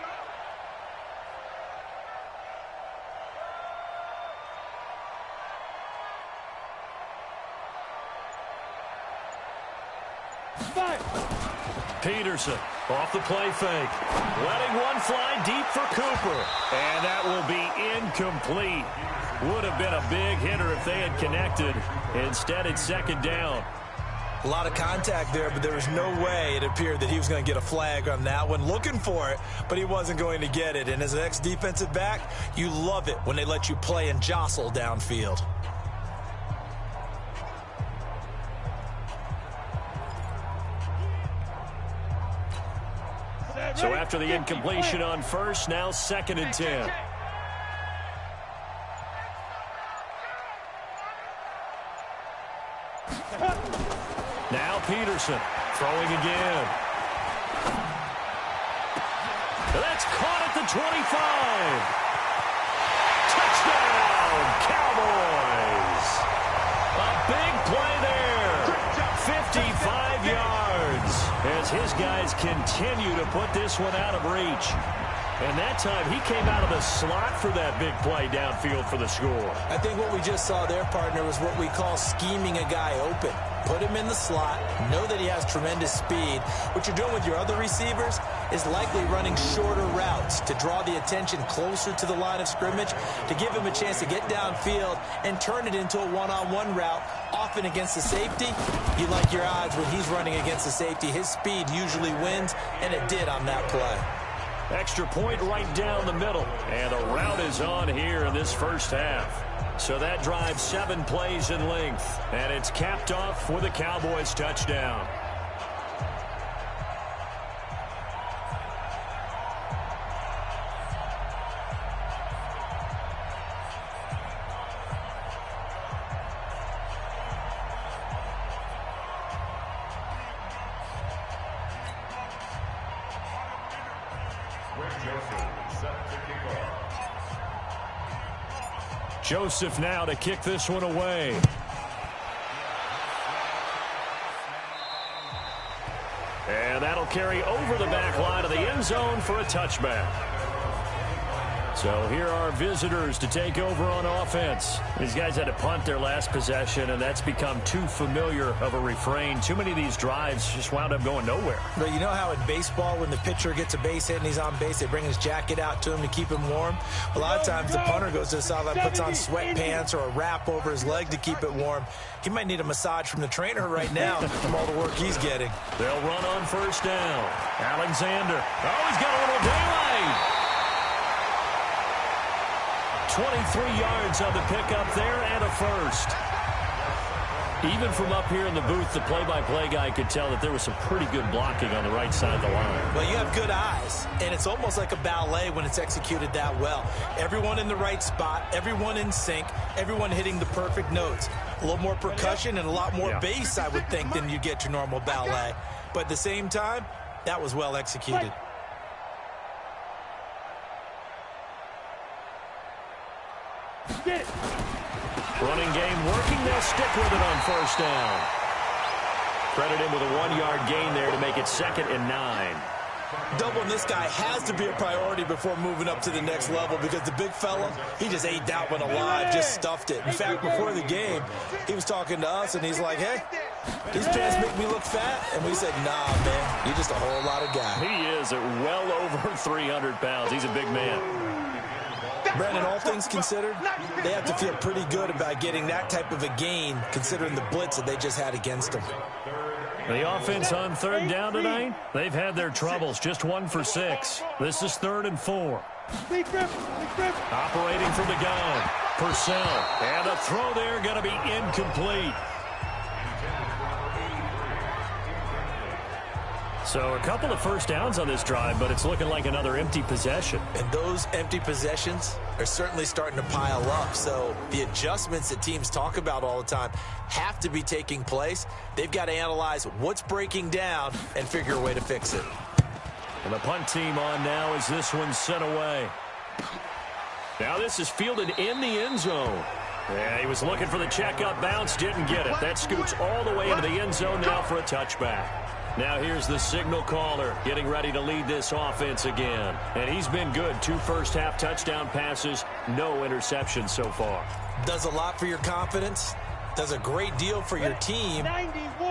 Peterson off the play fake. Letting one fly deep for Cooper. And that will be incomplete. Would have been a big hitter if they had connected. Instead, it's 2nd down. A lot of contact there, but there was no way it appeared that he was going to get a flag on that one. Looking for it, but he wasn't going to get it. And as an ex-defensive back, you love it when they let you play and jostle downfield. So after the incompletion on 1st, now 2nd and 10. Now Peterson throwing again. That's caught at the 25. Touchdown, Cowboys. A big play there. 55 yards as his guys continue to put this one out of reach. And that time he came out of the slot for that big play downfield for the score. I think what we just saw there, partner, was what we call scheming a guy open. Put him in the slot, know that he has tremendous speed. What you're doing with your other receivers is likely running shorter routes to draw the attention closer to the line of scrimmage, to give him a chance to get downfield and turn it into a one-on-one route, often against the safety. You like your odds when he's running against the safety. His speed usually wins, and it did on that play. Extra point right down the middle. And the route is on here in this first half. So that drives 7 plays in length. And it's capped off with a Cowboys touchdown. Joseph now to kick this one away. And that'll carry over the back line of the end zone for a touchback. So here are visitors to take over on offense. These guys had to punt their last possession, and that's become too familiar of a refrain. Too many of these drives just wound up going nowhere. But you know how in baseball, when the pitcher gets a base hit and he's on base, they bring his jacket out to him to keep him warm? A lot of times the punter goes to the sideline, puts on sweatpants or a wrap over his leg to keep it warm. He might need a massage from the trainer right now from all the work he's getting. They'll run on first down. Alexander. Oh, he's got a little daylight. 23 yards on the pickup there and a first. Even from up here in the booth, the play-by-play guy could tell that there was some pretty good blocking on the right side of the line. Well, you have good eyes, and it's almost like a ballet when it's executed that well. Everyone in the right spot, everyone in sync, everyone hitting the perfect notes. A little more percussion and a lot more bass, I would think, than you get your normal ballet. But at the same time, that was well executed. Running game working. They'll stick with it on first down. Credit him with a 1-yard gain there to make it 2nd and 9. Doubling this guy has to be a priority before moving up to the next level because the big fella, he just ate that one alive, just stuffed it. In fact, before the game, he was talking to us, and he's like, hey, these pants make me look fat. And we said, nah, man, you're just a whole lot of guy. He is at well over 300 pounds. He's a big man. Brandon, all things considered, they have to feel pretty good about getting that type of a gain considering the blitz that they just had against them. The offense on 3rd down tonight, they've had their troubles, just 1 for 6. This is 3rd and 4. Operating from the gun, Purcell, and a throw there going to be incomplete. So a couple of first downs on this drive, but it's looking like another empty possession. And those empty possessions are certainly starting to pile up. So the adjustments that teams talk about all the time have to be taking place. They've got to analyze what's breaking down and figure a way to fix it. And the punt team on now as this one's sent away. Now this is fielded in the end zone. Yeah, he was looking for the checkup bounce, didn't get it. That scoots all the way into the end zone now for a touchback. Now here's the signal caller getting ready to lead this offense again. And he's been good. 2 first-half touchdown passes, no interceptions so far. Does a lot for your confidence. Does a great deal for your team.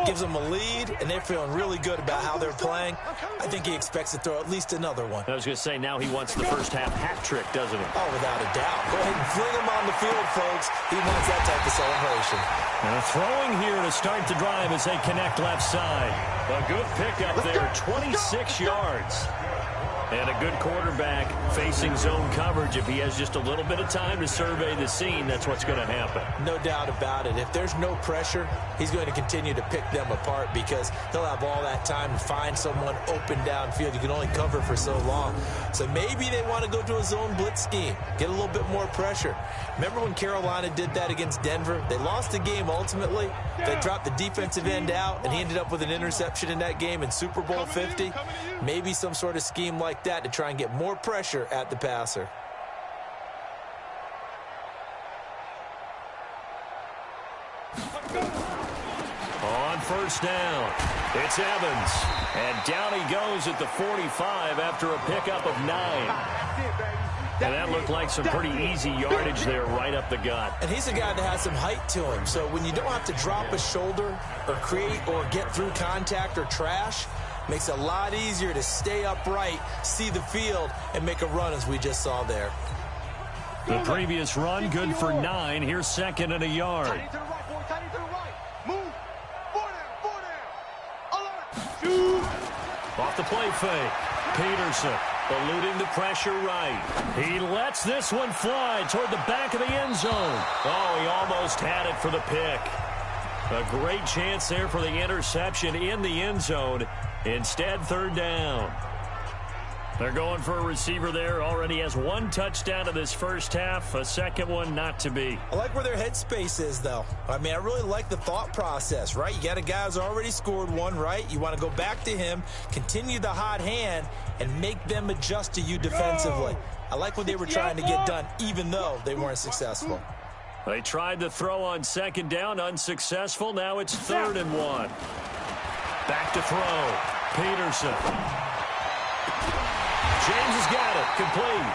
Gives them a lead, and they're feeling really good about how they're playing. I think he expects to throw at least another one. I was going to say, now he wants the first-half hat trick, doesn't he? Oh, without a doubt. Go ahead and fling him on the field, folks. He wants that type of celebration. And throwing here to start the drive as they connect left side. A good pickup there, 26 yards. And a good quarterback facing zone coverage. If he has just a little bit of time to survey the scene, that's what's going to happen. No doubt about it. If there's no pressure, he's going to continue to pick them apart because he'll have all that time to find someone open downfield. You can only cover for so long. So maybe they want to go to a zone blitz scheme, get a little bit more pressure. Remember when Carolina did that against Denver? They lost the game ultimately. They dropped the defensive end out, and he ended up with an interception in that game in Super Bowl 50. Maybe some sort of scheme like that to try and get more pressure at the passer. On first down, it's Evans. And down he goes at the 45 after a pickup of 9. And that looked like some pretty easy yardage there right up the gut. And he's a guy that has some height to him. So when you don't have to drop a shoulder or create or get through contact or trash, makes it a lot easier to stay upright, see the field, and make a run as we just saw there. The previous run, good for 9. Here's 2nd and a yard. Tight to the right, boy. Tight to the right. Move. 4 down. 11. Off the play fake. Peterson eluding the pressure right. He lets this one fly toward the back of the end zone. Oh, he almost had it for the pick. A great chance there for the interception in the end zone. Instead, 3rd down. They're going for a receiver there. Already has 1 touchdown in this first half. A second one not to be. I like where their headspace is, though. I mean, I really like the thought process, right? You got a guy who's already scored 1, right? You want to go back to him, continue the hot hand, and make them adjust to you defensively. I like what they were trying to get done, even though they weren't successful. They tried to throw on 2nd down, unsuccessful. Now it's 3rd and 1. Back to throw. Peterson. James has got it. Complete.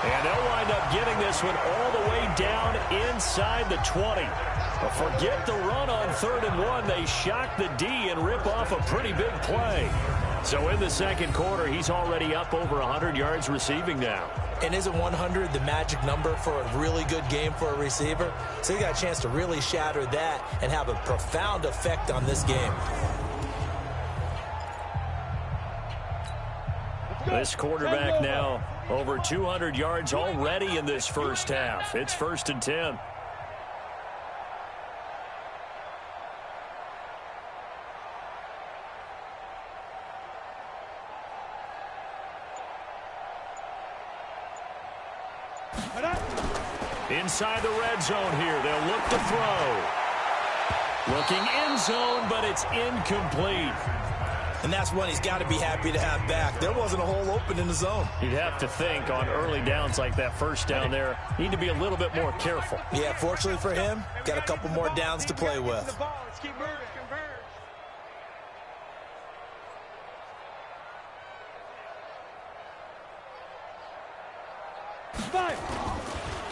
And they'll wind up getting this one all the way down inside the 20. But forget the run on 3rd and 1. They shock the D and rip off a pretty big play. So in the second quarter, he's already up over 100 yards receiving now. And isn't 100 the magic number for a really good game for a receiver? So he got a chance to really shatter that and have a profound effect on this game. This quarterback now over 200 yards already in this first half. It's 1st and 10. Inside the red zone here. They'll look to throw. Looking end zone, but it's incomplete. And that's one he's got to be happy to have back. There wasn't a hole open in the zone. You'd have to think on early downs like that first down there, need to be a little bit more careful. Yeah, fortunately for him, got a couple more downs to play with. Let's keep moving.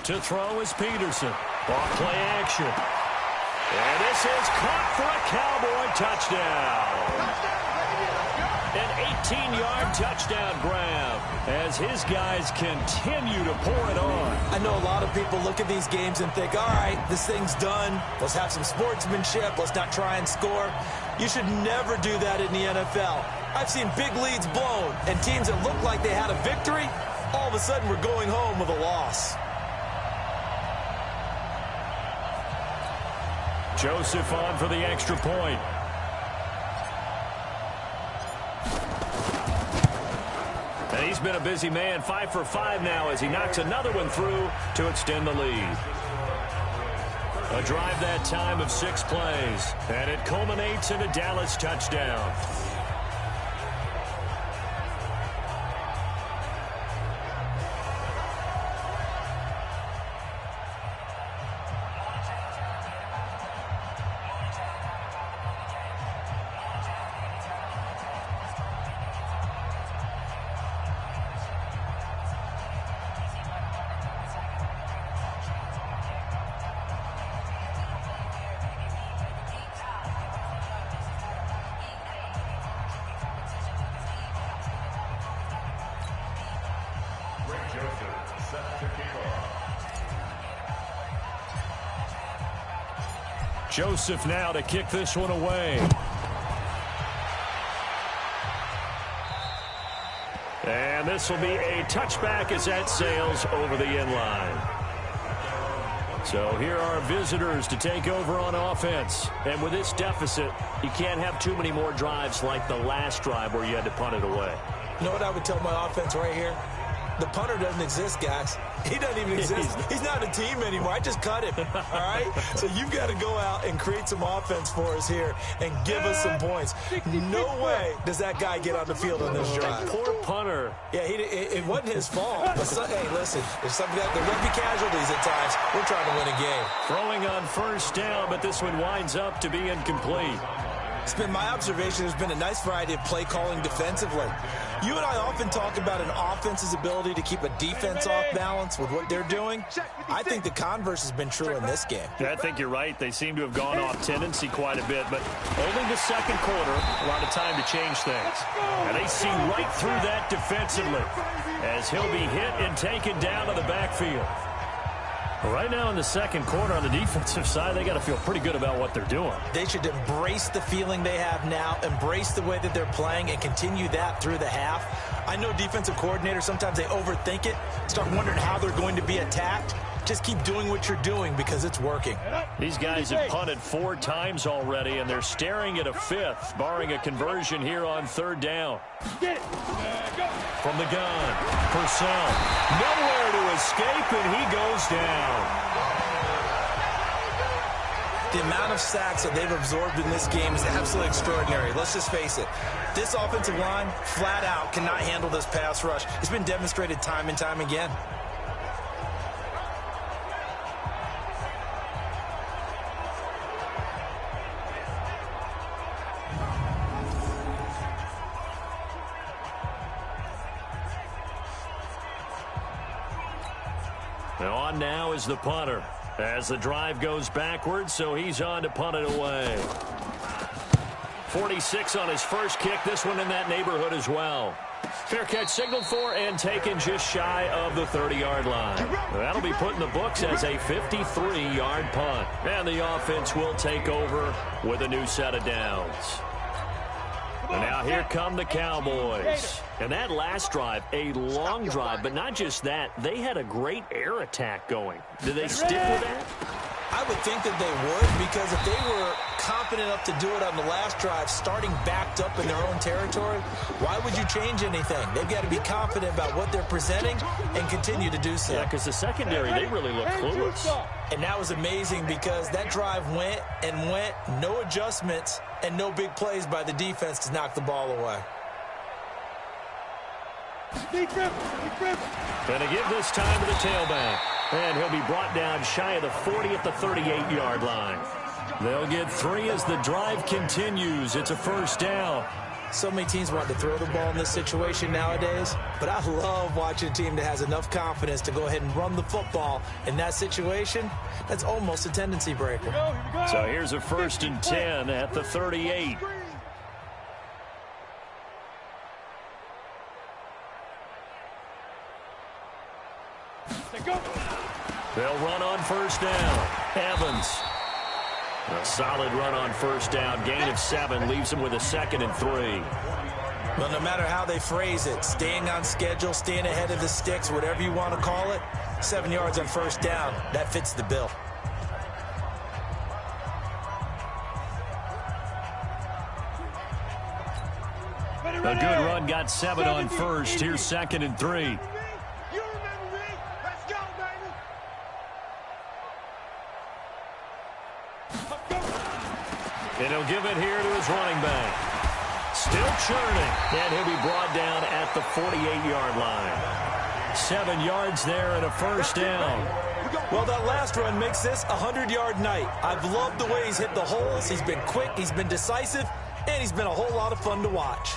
To throw is Peterson. Ball play action. And this is caught for a Cowboy touchdown. An 18-yard touchdown grab as his guys continue to pour it on. I know a lot of people look at these games and think, all right, this thing's done. Let's have some sportsmanship. Let's not try and score. You should never do that in the NFL. I've seen big leads blown and teams that looked like they had a victory, all of a sudden we're going home with a loss. Joseph on for the extra point. And he's been a busy man, 5 for 5 now as he knocks another one through to extend the lead. A drive that time of 6 plays, and it culminates in a Dallas touchdown. Joseph now to kick this one away. And this will be a touchback as that sails over the end line. So here are visitors to take over on offense. And with this deficit, you can't have too many more drives like the last drive where you had to punt it away. You know what I would tell my offense right here? The punter doesn't exist, guys. He doesn't even exist. He's not a team anymore. I just cut him, all right? So you've got to go out and create some offense for us here and give us some points. No way does that guy get on the field on this drive. Poor punter. Yeah, it wasn't his fault. But hey, listen, there's something that there will be casualties at times. We're trying to win a game. Throwing on first down, but this one winds up to be incomplete. It's been my observation. There's been a nice variety of play calling defensively. You and I often talk about an offense's ability to keep a defense off balance with what they're doing. I think the converse has been true in this game. Yeah, I think you're right. They seem to have gone off tendency quite a bit, but only the second quarter, a lot of time to change things. And they see right through that defensively as he'll be hit and taken down to the backfield. Right now in the second quarter on the defensive side, they got to feel pretty good about what they're doing. They should embrace the feeling they have now, embrace the way that they're playing, and continue that through the half. I know defensive coordinators, sometimes they overthink it, start wondering how they're going to be attacked. Just keep doing what you're doing because it's working. These guys have punted 4 times already, and they're staring at a 5th, barring a conversion here on 3rd down. From the gun, Purcell. Nowhere to escape, and he goes down. The amount of sacks that they've absorbed in this game is absolutely extraordinary. Let's just face it. This offensive line, flat out, cannot handle this pass rush. It's been demonstrated time and time again. On now is the punter as the drive goes backwards, so he's on to punt it away. 46 on his first kick, this one in that neighborhood as well. Fair catch signaled for and taken just shy of the 30-yard line. That'll be put in the books as a 53-yard punt. And the offense will take over with a new set of downs. And now here come the Cowboys. And that last drive, a long drive, but not just that. They had a great air attack going. Did they stick with that? I would think that they would, because if they were confident enough to do it on the last drive, starting backed up in their own territory, why would you change anything? They've got to be confident about what they're presenting and continue to do so. Yeah, because the secondary, they really look clueless. And that was amazing because that drive went and went, no adjustments, and no big plays by the defense to knock the ball away. Gonna give this time to the tailback. And he'll be brought down shy of the 40 at the 38-yard line. They'll get 3 as the drive continues. It's a first down. So many teams want to throw the ball in this situation nowadays, but I love watching a team that has enough confidence to go ahead and run the football in that situation. That's almost a tendency breaker. So here's a 1st and 10 at the 38. They'll run on first down. Evans. A solid run on first down. Gain of 7 leaves him with a 2nd and 3. Well, no matter how they phrase it, staying on schedule, staying ahead of the sticks, whatever you want to call it, 7 yards on first down, that fits the bill. A good run got 7 on first. Here's 2nd and 3. And he'll give it here to his running back. Still churning. And he'll be brought down at the 48-yard line. 7 yards there and a first down. Well, that last run makes this a 100-yard night. I've loved the way he's hit the holes. He's been quick, he's been decisive, and he's been a whole lot of fun to watch.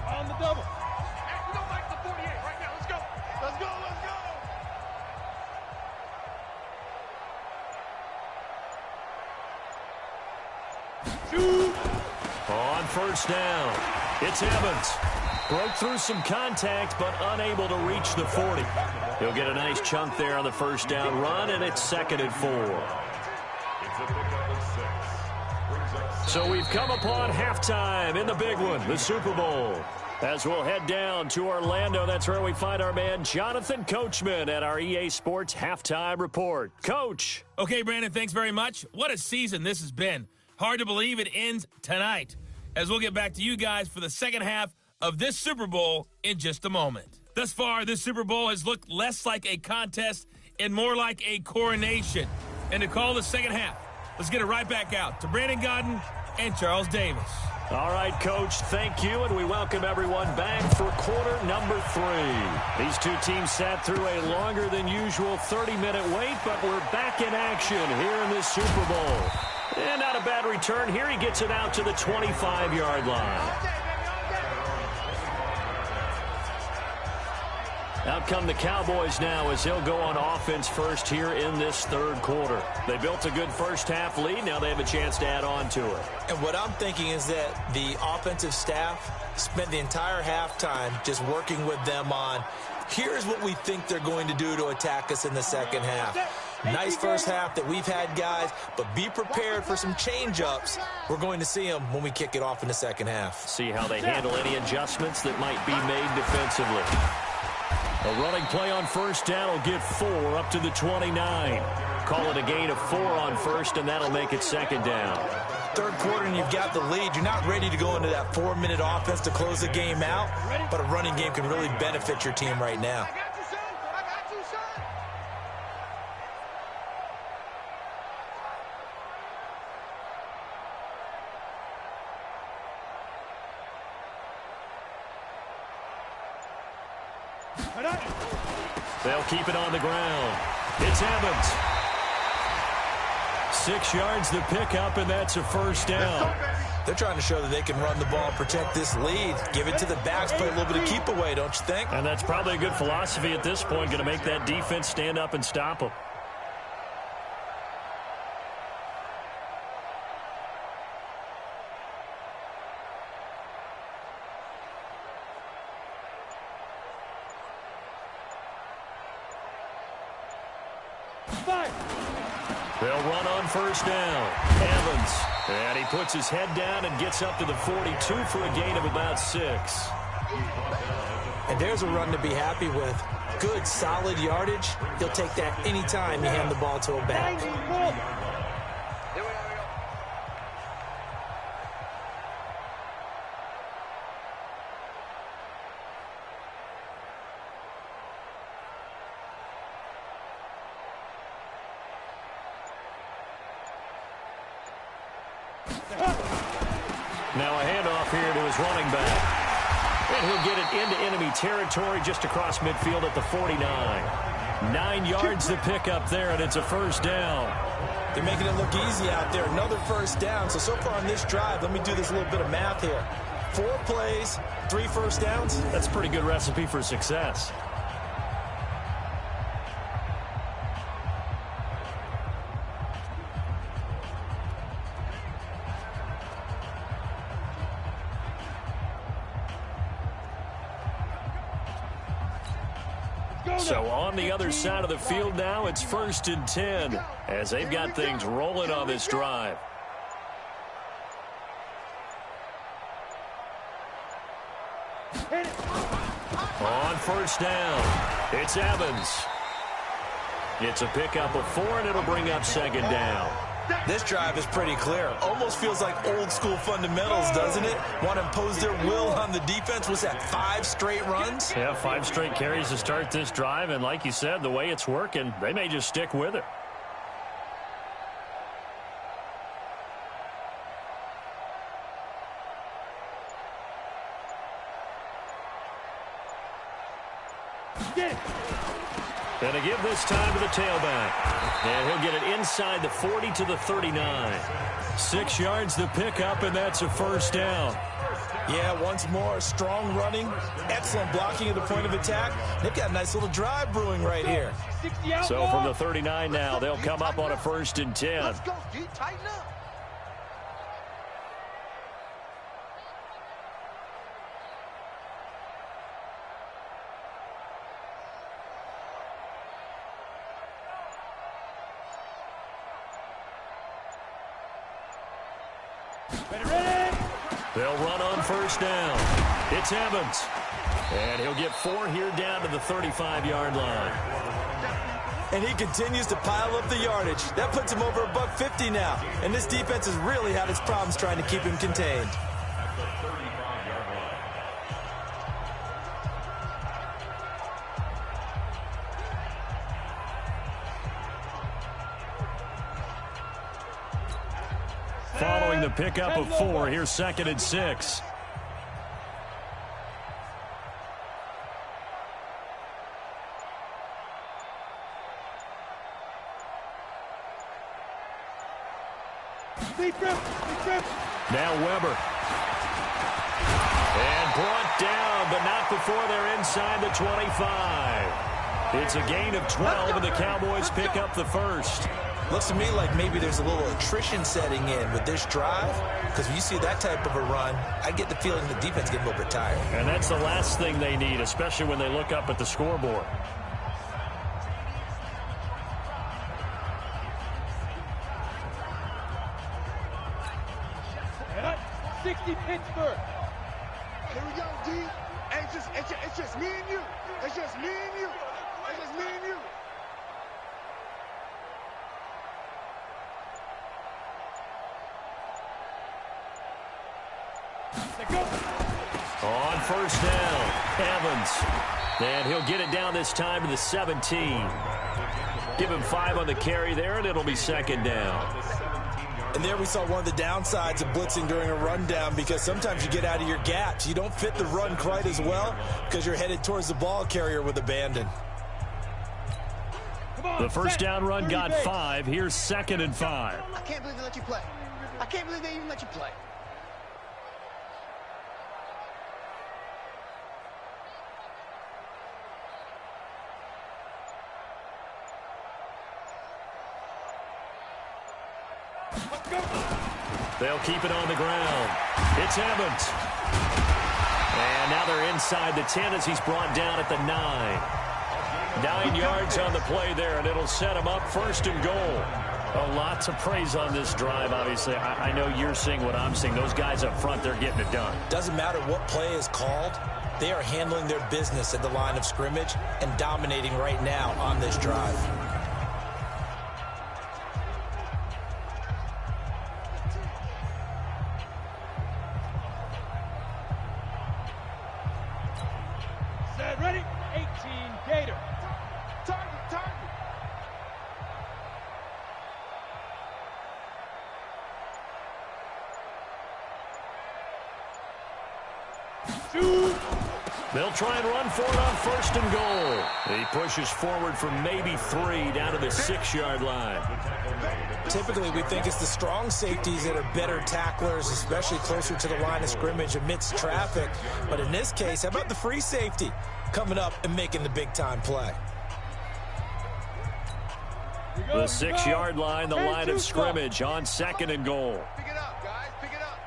On the double. Hey, we don't like the 48 right now. Let's go. Let's go. Let's go. On first down, it's Evans. Broke through some contact, but unable to reach the 40. He'll get a nice chunk there on the first down run, and it's 2nd and 4. So we've come upon halftime in the big one, the Super Bowl. As we'll head down to Orlando, that's where we find our man Jonathan Coachman at our EA Sports Halftime Report. Coach. Okay, Brandon, thanks very much. What a season this has been. Hard to believe it ends tonight, as we'll get back to you guys for the second half of this Super Bowl in just a moment. Thus far, this Super Bowl has looked less like a contest and more like a coronation. And to call the second half, let's get it right back out to Brandon Godden and Charles Davis. All right, Coach, thank you, and we welcome everyone back for quarter number 3. These two teams sat through a longer than usual 30-minute wait, but we're back in action here in this Super Bowl. And not a bad return here. He gets it out to the 25-yard line. Out come the Cowboys now as they'll go on offense first here in this third quarter. They built a good first half lead. Now they have a chance to add on to it. And what I'm thinking is that the offensive staff spent the entire halftime just working with them on, here's what we think they're going to do to attack us in the second half. Nice first half that we've had, guys, but be prepared for some change-ups. We're going to see them when we kick it off in the second half. See how they handle any adjustments that might be made defensively. A running play on first down will get 4 up to the 29. Call it a gain of 4 on first, and that'll make it second down. Third quarter, and you've got the lead. You're not ready to go into that 4-minute offense to close the game out, but a running game can really benefit your team right now. They'll keep it on the ground. It's Evans. 6 yards the pickup, and that's a first down. They're trying to show that they can run the ball, protect this lead. Give it to the backs, play a little bit of keep away, don't you think? And that's probably a good philosophy at this point, going to make that defense stand up and stop them. They'll run on first down. Evans. And he puts his head down and gets up to the 42 for a gain of about 6. And there's a run to be happy with. Good, solid yardage. He'll take that anytime you hand the ball to a back. Now a handoff here to his running back. And he'll get it into enemy territory just across midfield at the 49. 9 yards to pick up there, and it's a first down. They're making it look easy out there. Another first down. So far on this drive, let me do this little bit of math here. 4 plays, 3 first downs. That's a pretty good recipe for success. So on the other side of the field now, it's 1st and 10 as they've got things rolling on this drive. On first down, it's Evans. It's a pickup of 4, and it'll bring up 2nd down. This drive is pretty clear. Almost feels like old school fundamentals, doesn't it? Want to impose their will on the defense. Was that 5 straight runs? Yeah, 5 straight carries to start this drive, and like you said, the way it's working, they may just stick with it. And to give this time to the tailback. And he'll get it inside the 40 to the 39. 6 yards the pickup, and that's a first down. Yeah, once more, strong running, excellent blocking at the point of attack. They've got a nice little drive brewing right here. So from the 39 now, they'll come up on a 1st and 10. Let's go, D. Tighten up. They'll run on first down. It's Evans. And he'll get 4 here down to the 35-yard line. And he continues to pile up the yardage. That puts him over $150 now. And this defense has really had its problems trying to keep him contained. Following the pickup of 4, here's 2nd and 6. Now Weber. And brought down, but not before they're inside the 25. It's a gain of 12, and the Cowboys pick up the first. Looks to me like maybe there's a little attrition setting in with this drive, because when you see that type of a run, I get the feeling the defense getting a little bit tired. And that's the last thing they need, especially when they look up at the scoreboard. Pittsburgh. Here we go, D. Hey, it's just me and you. It's just me and you. It's just me and you. On first down, Evans. And he'll get it down this time to the 17. Give him 5 on the carry there, and it'll be 2nd down. And there we saw one of the downsides of blitzing during a rundown, because sometimes you get out of your gaps. You don't fit the run quite as well because you're headed towards the ball carrier with abandon. The first down run got 5. Here's 2nd and 5. I can't believe they let you play. I can't believe they even let you play. They'll keep it on the ground. It's Evans. And now they're inside the 10 as he's brought down at the 9. 9 yards on the play there, and it'll set him up 1st and goal. A lot to praise on this drive, obviously. I know you're seeing what I'm seeing. Those guys up front, they're getting it done. Doesn't matter what play is called. They are handling their business at the line of scrimmage and dominating right now on this drive. Ready? 18, Gator. Target. Shoot. They'll try and run for it on 1st and goal. He pushes forward from maybe 3 down to the 6-yard line. Typically, we think it's the strong safeties that are better tacklers, especially closer to the line of scrimmage amidst traffic. But in this case, how about the free safety coming up and making the big-time play? The 6-yard line, the line of scrimmage on 2nd and goal. Pick it up, guys. Pick it up.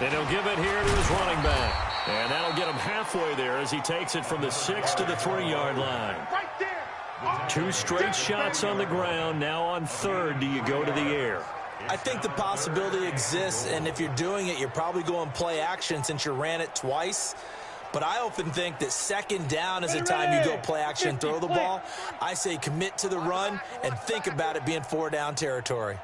And he'll give it here to his running back. And that'll get him halfway there as he takes it from the 6 to the 3-yard line. Right there. 2 straight shots on the ground. Now on 3rd, do you go to the air? I think the possibility exists, and if you're doing it, you're probably going play action since you ran it twice. But I often think that 2nd down is the time you go play action and throw the ball. I say commit to the run and think about it being 4-down territory.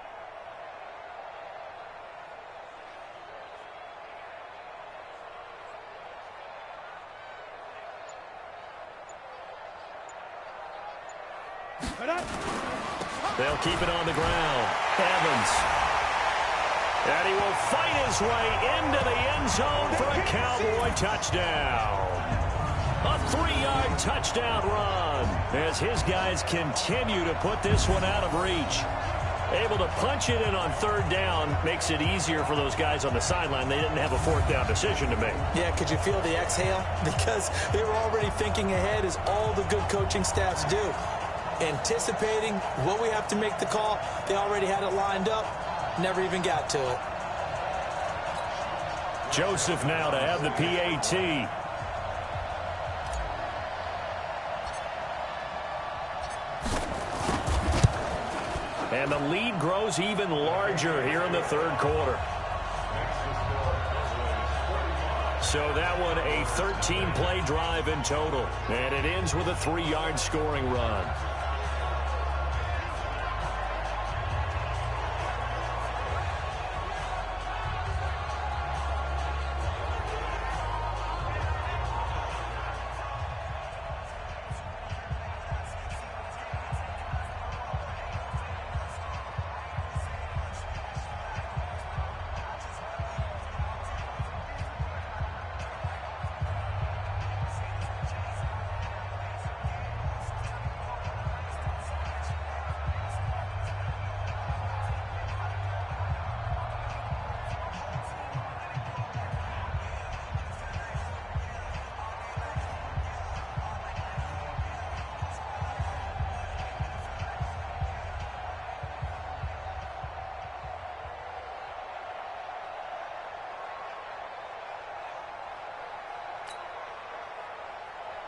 They'll keep it on the ground. Evans. And he will fight his way into the end zone for a Cowboy touchdown. A 3-yard touchdown run as his guys continue to put this one out of reach. Able to punch it in on 3rd down makes it easier for those guys on the sideline. They didn't have a 4th down decision to make. Yeah, could you feel the exhale? Because they were already thinking ahead, as all the good coaching staffs do. Anticipating what we have to make the call. They already had it lined up. Never even got to it. Joseph now to have the PAT. And the lead grows even larger here in the 3rd quarter. So that one a 13-play drive in total. And it ends with a 3-yard scoring run.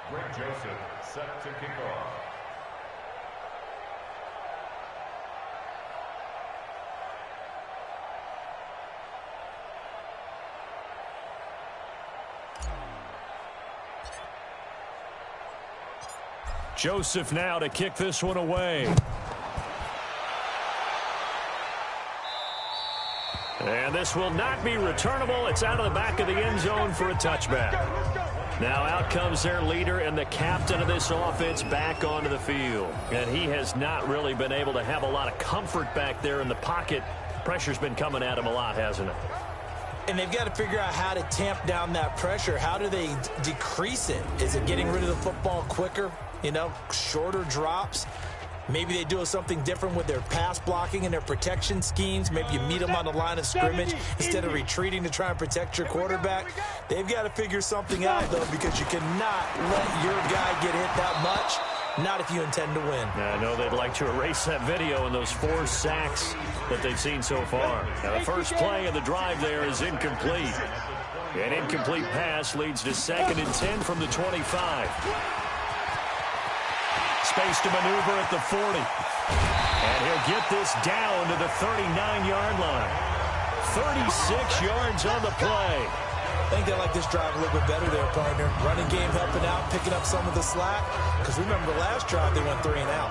Greg Joseph set to kick off. Joseph now to kick this one away. And this will not be returnable. It's out of the back of the end zone for a touchback. Now out comes their leader and the captain of this offense back onto the field. And he has not really been able to have a lot of comfort back there in the pocket. Pressure's been coming at him a lot, hasn't it? And they've got to figure out how to tamp down that pressure. How do they decrease it? Is it getting rid of the football quicker? You know, shorter drops? Maybe they do something different with their pass blocking and their protection schemes. Maybe you meet them on the line of scrimmage instead of retreating to try and protect your quarterback. They've got to figure something out, though, because you cannot let your guy get hit that much. Not if you intend to win. I know they'd like to erase that video and those 4 sacks that they've seen so far. Now, the first play of the drive there is incomplete. An incomplete pass leads to 2nd and 10 from the 25. Space to maneuver at the 40. And he'll get this down to the 39-yard line. 36 yards on the play. I think they like this drive a little bit better there, partner. Running game helping out, picking up some of the slack. Because remember the last drive, they went 3 and out.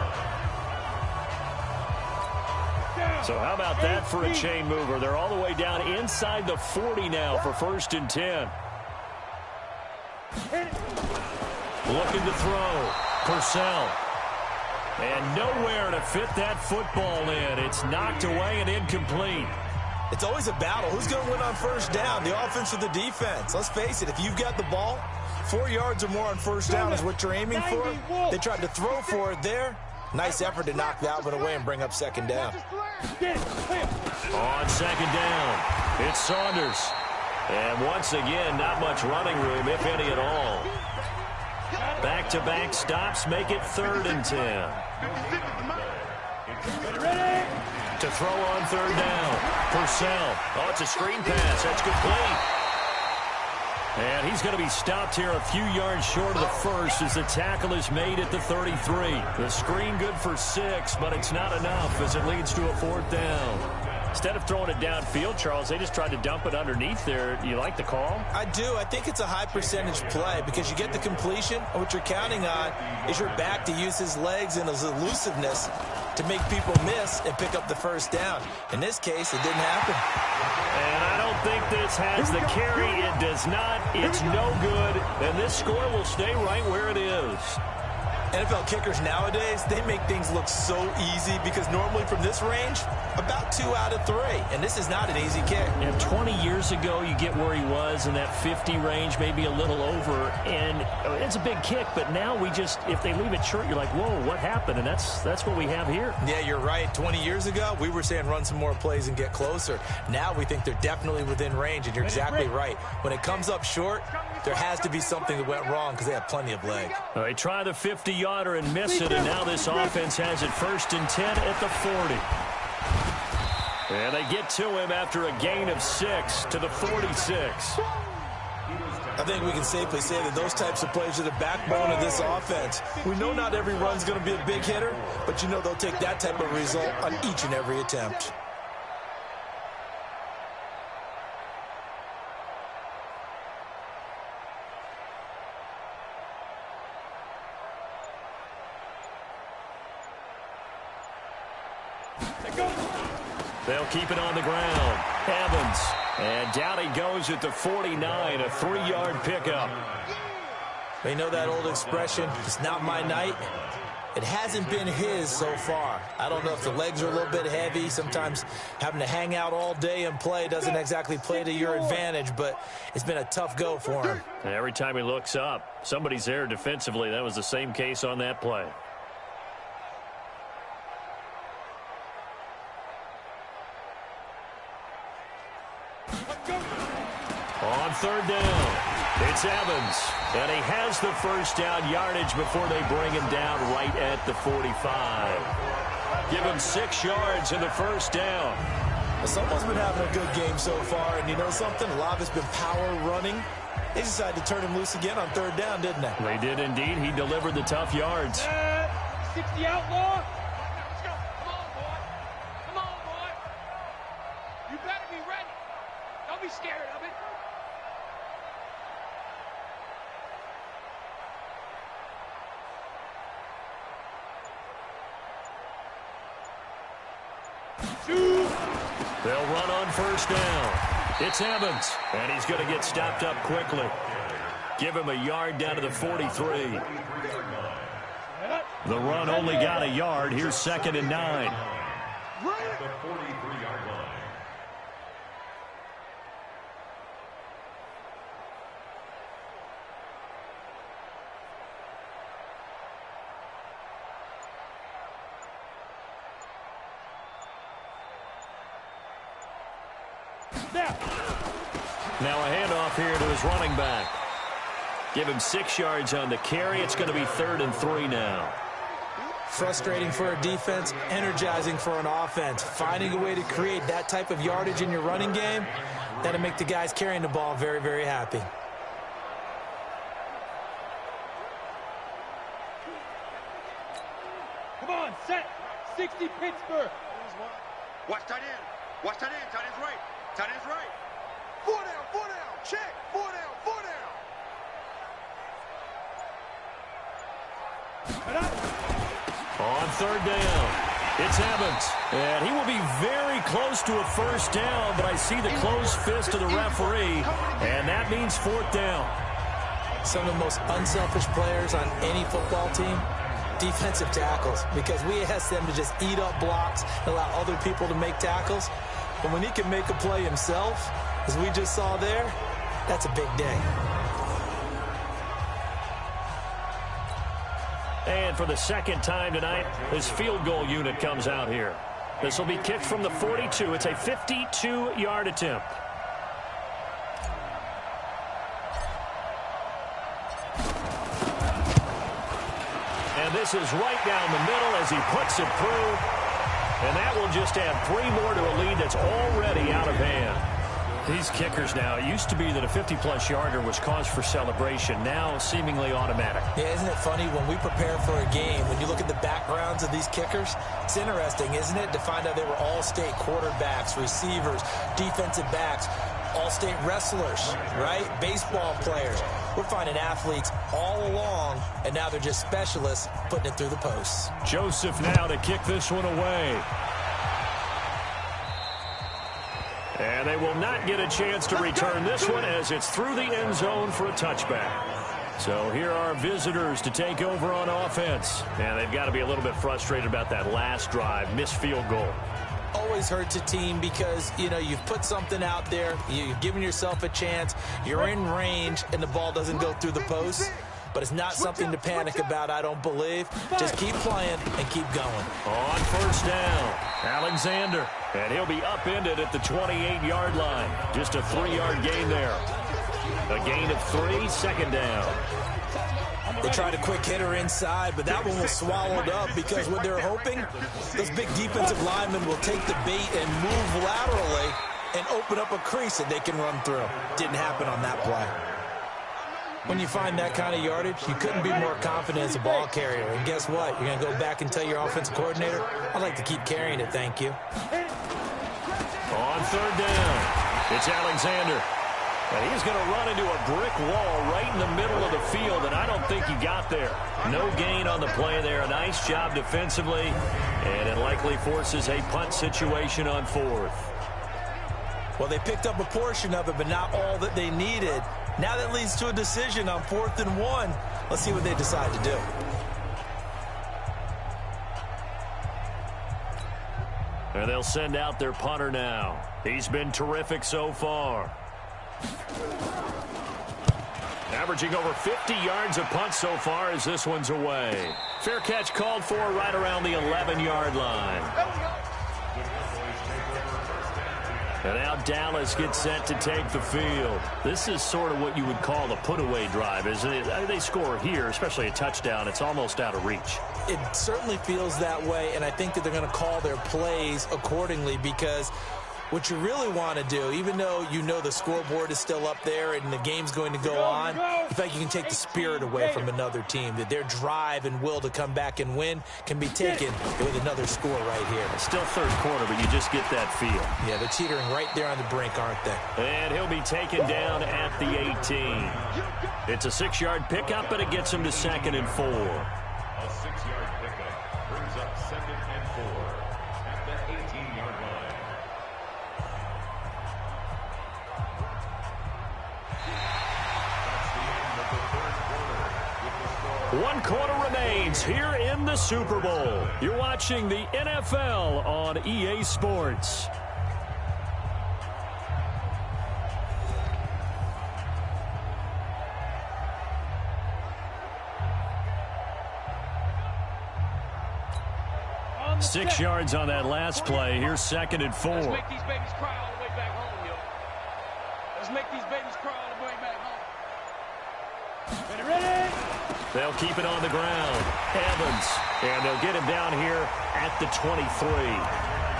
So how about that for a chain mover? They're all the way down inside the 40 now for 1st and 10. Looking to throw. Purcell. And nowhere to fit that football in. It's knocked away and incomplete. It's always a battle. Who's going to win on 1st down, the offense or the defense? Let's face it, if you've got the ball, 4 yards or more on 1st down is what you're aiming for. They tried to throw for it there. Nice effort to knock that one away and bring up 2nd down. On 2nd down, it's Saunders. And once again, not much running room, if any at all. Back-to-back stops make it 3rd and 10. To throw on 3rd down. Purcell. Oh, it's a screen pass. That's complete. And he's going to be stopped here a few yards short of the 1st as the tackle is made at the 33. The screen good for 6, but it's not enough as it leads to a 4th down. Instead of throwing it downfield, Charles, they just tried to dump it underneath there. Do you like the call? I do. I think it's a high percentage play because you get the completion, and what you're counting on is your back to use his legs and his elusiveness to make people miss and pick up the 1st down. In this case, it didn't happen. And I don't think this has the carry. It does not. It's no good. And this score will stay right where it is. NFL kickers nowadays, they make things look so easy because normally from this range, about 2 out of 3. And this is not an easy kick. And 20 years ago, you get where he was in that 50 range, maybe a little over. And it's a big kick, but now we just, if they leave it short, you're like, whoa, what happened? And that's what we have here. Yeah, you're right. 20 years ago, we were saying run some more plays and get closer. Now we think they're definitely within range, and you're exactly right. When it comes up short, there has to be something that went wrong because they have plenty of leg. They try the 50-yarder and miss it, and now this offense has it 1st and 10 at the 40. And they get to him after a gain of 6 to the 46. I think we can safely say that those types of plays are the backbone of this offense. We know not every run's going to be a big hitter, but you know they'll take that type of result on each and every attempt. They'll keep it on the ground. Evans. And down he goes at the 49, a 3-yard pickup. They know that old expression, it's not my night. It hasn't been his so far. I don't know if the legs are a little bit heavy. Sometimes having to hang out all day and play doesn't exactly play to your advantage, but it's been a tough go for him. And every time he looks up, somebody's there defensively. That was the same case on that play. On 3rd down, it's Evans, and he has the 1st down yardage before they bring him down right at the 45. Give him 6 yards in the 1st down. Well, someone's been having a good game so far, and you know something? A lot of it's been power running. They decided to turn him loose again on 3rd down, didn't they? They did indeed. He delivered the tough yards. 60 outlaw. Let's go. Come on, boy. Come on, boy. You better be ready. Don't be scared of it. They'll run on 1st down. It's Evans, and he's going to get stopped up quickly. Give him a yard down to the 43. The run only got a yard. Here's 2nd and 9. The 43-yard line. Now a handoff here to his running back. Give him 6 yards on the carry. It's going to be 3rd and 3 now. Frustrating for a defense, energizing for an offense. Finding a way to create that type of yardage in your running game, that'll make the guys carrying the ball very, very happy. Come on, set. 60 Pittsburgh. Watch tight end. Watch tight end. Tight end's right. Tight end's right. 4 down, 4 down. Check. 4 down, 4 down. On 3rd down, it's Evans. And he will be very close to a 1st down, but I see the closed fist of the referee, and that means 4th down. Some of the most unselfish players on any football team, defensive tackles, because we ask them to just eat up blocks and allow other people to make tackles. But when he can make a play himself, as we just saw there, that's a big day. And for the 2nd time tonight, his field goal unit comes out here. This will be kicked from the 42. It's a 52-yard attempt. And this is right down the middle as he puts it through. And that will just add 3 more to a lead that's already out of hand. These kickers now, it used to be that a 50-plus yarder was cause for celebration. Now, seemingly automatic. Yeah, isn't it funny? When we prepare for a game, when you look at the backgrounds of these kickers, it's interesting, isn't it, to find out they were all-state quarterbacks, receivers, defensive backs, all-state wrestlers, right? Baseball players. We're finding athletes all along, and now they're just specialists putting it through the posts. Joseph now to kick this one away. And they will not get a chance to return this one as it's through the end zone for a touchback. So here are visitors to take over on offense. And they've got to be a little bit frustrated about that last drive, missed field goal. Always hurts a team because, you know, you've put something out there, you've given yourself a chance, you're in range, and the ball doesn't go through the post. But it's not something to panic about, I don't believe. Just keep playing and keep going. On 1st down, Alexander. And he'll be upended at the 28-yard line. Just a 3-yard gain there. A gain of 3, 2nd down. They tried a quick hitter inside, but that one was swallowed up because what they're hoping, those big defensive linemen will take the bait and move laterally and open up a crease that they can run through. Didn't happen on that play. When you find that kind of yardage, you couldn't be more confident as a ball carrier. And guess what? You're going to go back and tell your offensive coordinator, I'd like to keep carrying it, thank you. On 3rd down, it's Alexander. And he's going to run into a brick wall right in the middle of the field, and I don't think he got there. No gain on the play there. A nice job defensively, and it likely forces a punt situation on 4th. Well, they picked up a portion of it, but not all that they needed. Now that leads to a decision on 4th and 1. Let's see what they decide to do. And they'll send out their punter now. He's been terrific so far. Averaging over 50 yards a punt so far as this one's away. Fair catch called for right around the 11-yard line. And now Dallas gets set to take the field. This is sort of what you would call a put-away drive, isn't it? They score here, especially a touchdown. It's almost out of reach. It certainly feels that way, and I think that they're going to call their plays accordingly because what you really want to do, even though you know the scoreboard is still up there and the game's going to go on, in fact, you can take the spirit away from another team, that their drive and will to come back and win can be taken with another score right here. It's still 3rd quarter, but you just get that feel. Yeah, they're teetering right there on the brink, aren't they? And he'll be taken down at the 18. It's a 6-yard pickup, but it gets him to 2nd and 4. A 6-yard pickup brings up 2nd and 4 at the 18-yard line. 1 quarter remains here in the Super Bowl. You're watching the NFL on EA Sports. On the 6 set. yards on that last play. Here's 2nd and 4. Let's make these babies cry all the way back home, yo. Let's make these babies cry all the way back home. Ready? They'll keep it on the ground. Evans. And they'll get him down here at the 23.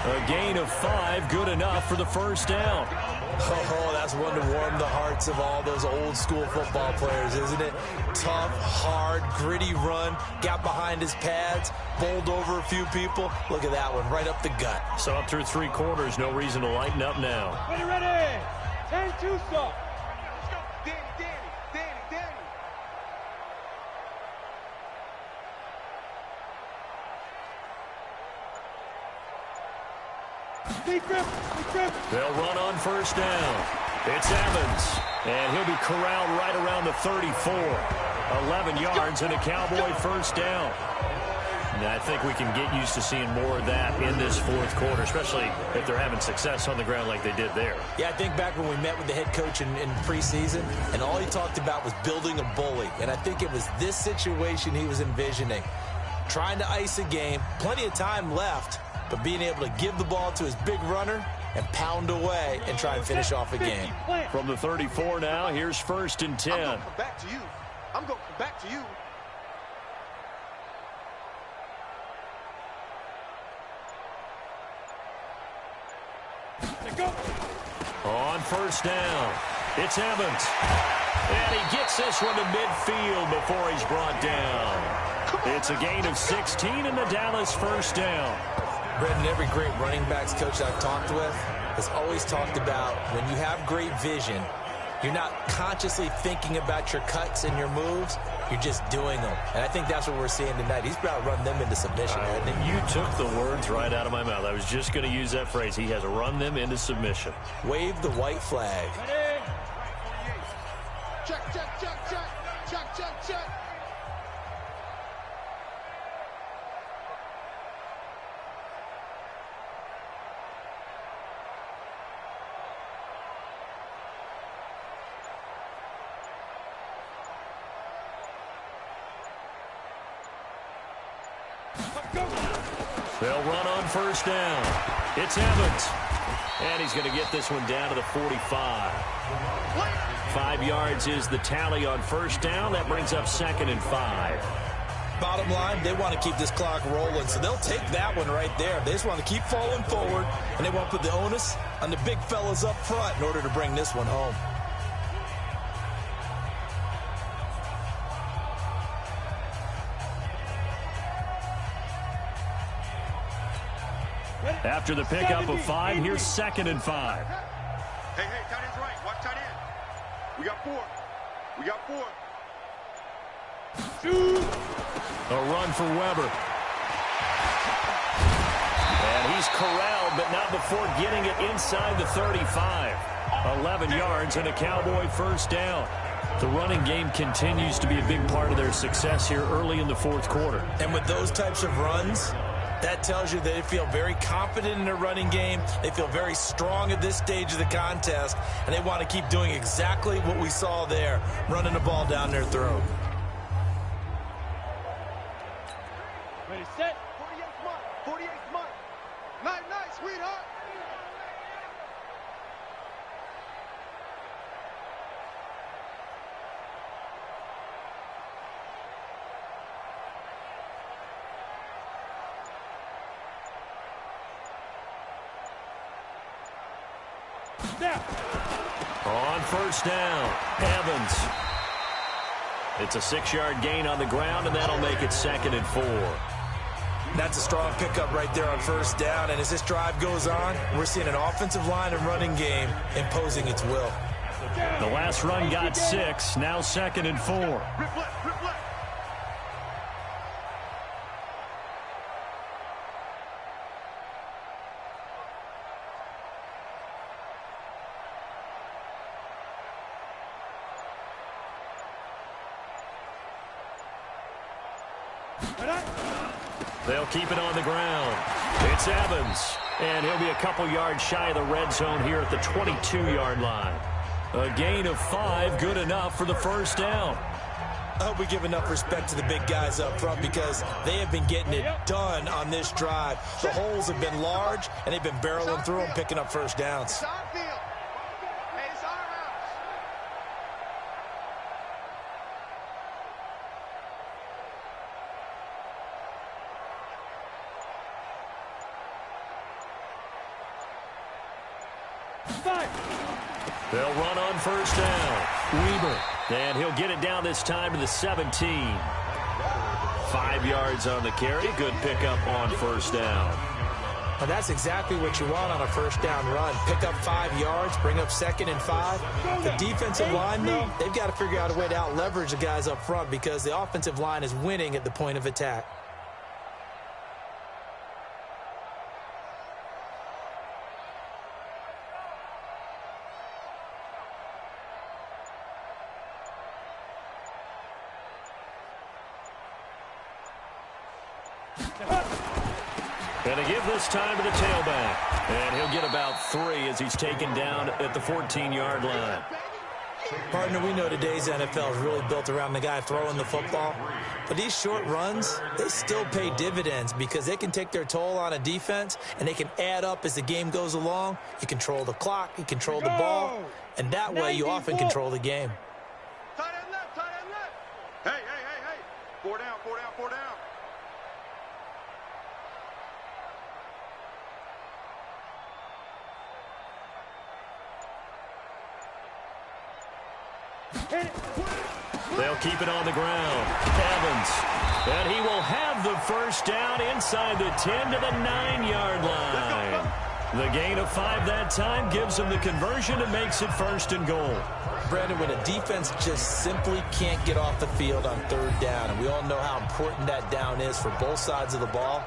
A gain of 5, good enough for the first down. Oh, that's one to warm the hearts of all those old school football players, isn't it? Tough, hard, gritty run, got behind his pads, bowled over a few people. Look at that one, right up the gut. So up through 3 quarters, no reason to lighten up now. Ready? 10-2, stop. Let's go. Danny. Big grip. They'll run on first down. It's Evans, and he'll be corralled right around the 34. 11 yards and a Cowboy first down. And I think we can get used to seeing more of that in this 4th quarter, especially if they're having success on the ground like they did there. Yeah, I think back when we met with the head coach in preseason, and all he talked about was building a bully. And I think it was this situation he was envisioning. Trying to ice a game, plenty of time left, but being able to give the ball to his big runner and pound away and try and finish off a game. From the 34 now, here's 1st and 10. I'm going to come back to you. On first down, it's Evans. And he gets this one to midfield before he's brought down. It's a gain of 16 and the Dallas first down. Brendan, every great running backs coach I've talked with has always talked about when you have great vision, you're not consciously thinking about your cuts and your moves. You're just doing them. And I think that's what we're seeing tonight. He's about to run them into submission, hasn't he? You took the words right out of my mouth. I was just going to use that phrase. He has run them into submission. Wave the white flag. Ready? Check. They'll run on first down. It's Evans. And he's going to get this one down to the 45. 5 yards is the tally on first down. That brings up 2nd and 5. Bottom line, they want to keep this clock rolling, so they'll take that one right there. They just want to keep falling forward, and they want to put the onus on the big fellas up front in order to bring this one home. After the pickup of 5, here's 2nd and 5. Hey, tight end's right. Watch tight end. We got 4. A run for Weber. And he's corralled, but not before getting it inside the 35. 11 yards and a Cowboy first down. The running game continues to be a big part of their success here early in the 4th quarter. And with those types of runs, that tells you they feel very confident in their running game. They feel very strong at this stage of the contest, and they want to keep doing exactly what we saw there, running the ball down their throat. Ready, set. 48 mark. Night, sweetheart. On first down, Evans. It's a 6-yard gain on the ground, and that'll make it 2nd and 4. That's a strong pickup right there on first down, and as this drive goes on, we're seeing an offensive line and running game imposing its will. The last run got 6, now 2nd and 4. Rip left. They'll keep it on the ground. It's Evans. And he'll be a couple yards shy of the red zone here at the 22-yard line. A gain of 5, good enough for the first down. I hope we give enough respect to the big guys up front because they have been getting it done on this drive. The holes have been large, and they've been barreling through them, picking up first downs. They'll run on first down. Weber. And he'll get it down this time to the 17. 5 yards on the carry. Good pickup on first down. And that's exactly what you want on a first down run. Pick up 5 yards, bring up 2nd and 5. The defensive line, though, they've got to figure out a way to out-leverage the guys up front because the offensive line is winning at the point of attack. And they give this time to the tailback. And he'll get about 3 as he's taken down at the 14-yard line. Partner, we know today's NFL is really built around the guy throwing the football. But these short runs, they still pay dividends because they can take their toll on a defense and they can add up as the game goes along. You control the clock, you control the ball, and that way you often control the game. Tight end left, tight end left. Hey, hey, hey, hey. 4 down, 4 down, 4 down. They'll keep it on the ground. Evans. And he will have the first down inside the 10 to the 9-yard line. The gain of 5 that time gives him the conversion and makes it 1st and goal. Brandon, when a defense just simply can't get off the field on 3rd down, and we all know how important that down is for both sides of the ball,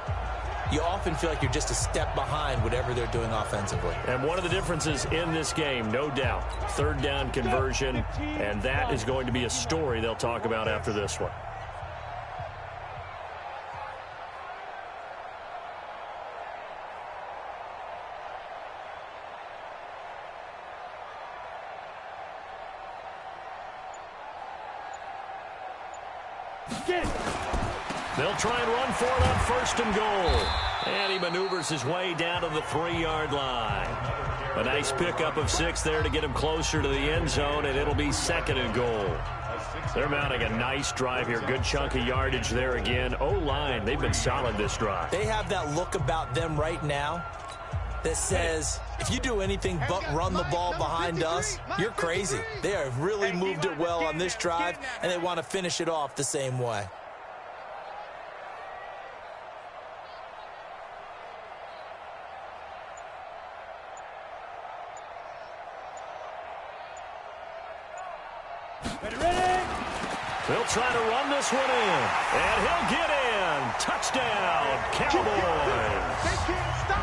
you often feel like you're just a step behind whatever they're doing offensively. And one of the differences in this game, no doubt, 3rd down conversion, and that is going to be a story they'll talk about after this one. They'll try and run for it on 1st and goal. And he maneuvers his way down to the 3-yard line. A nice pickup of 6 there to get him closer to the end zone, and it'll be 2nd and goal. They're mounting a nice drive here. Good chunk of yardage there again. O-line, they've been solid this drive. They have that look about them right now that says, if you do anything but run the ball behind us, you're crazy. They have really moved it well on this drive, and they want to finish it off the same way. They'll try to run this one in, and he'll get in. Touchdown, Cowboys.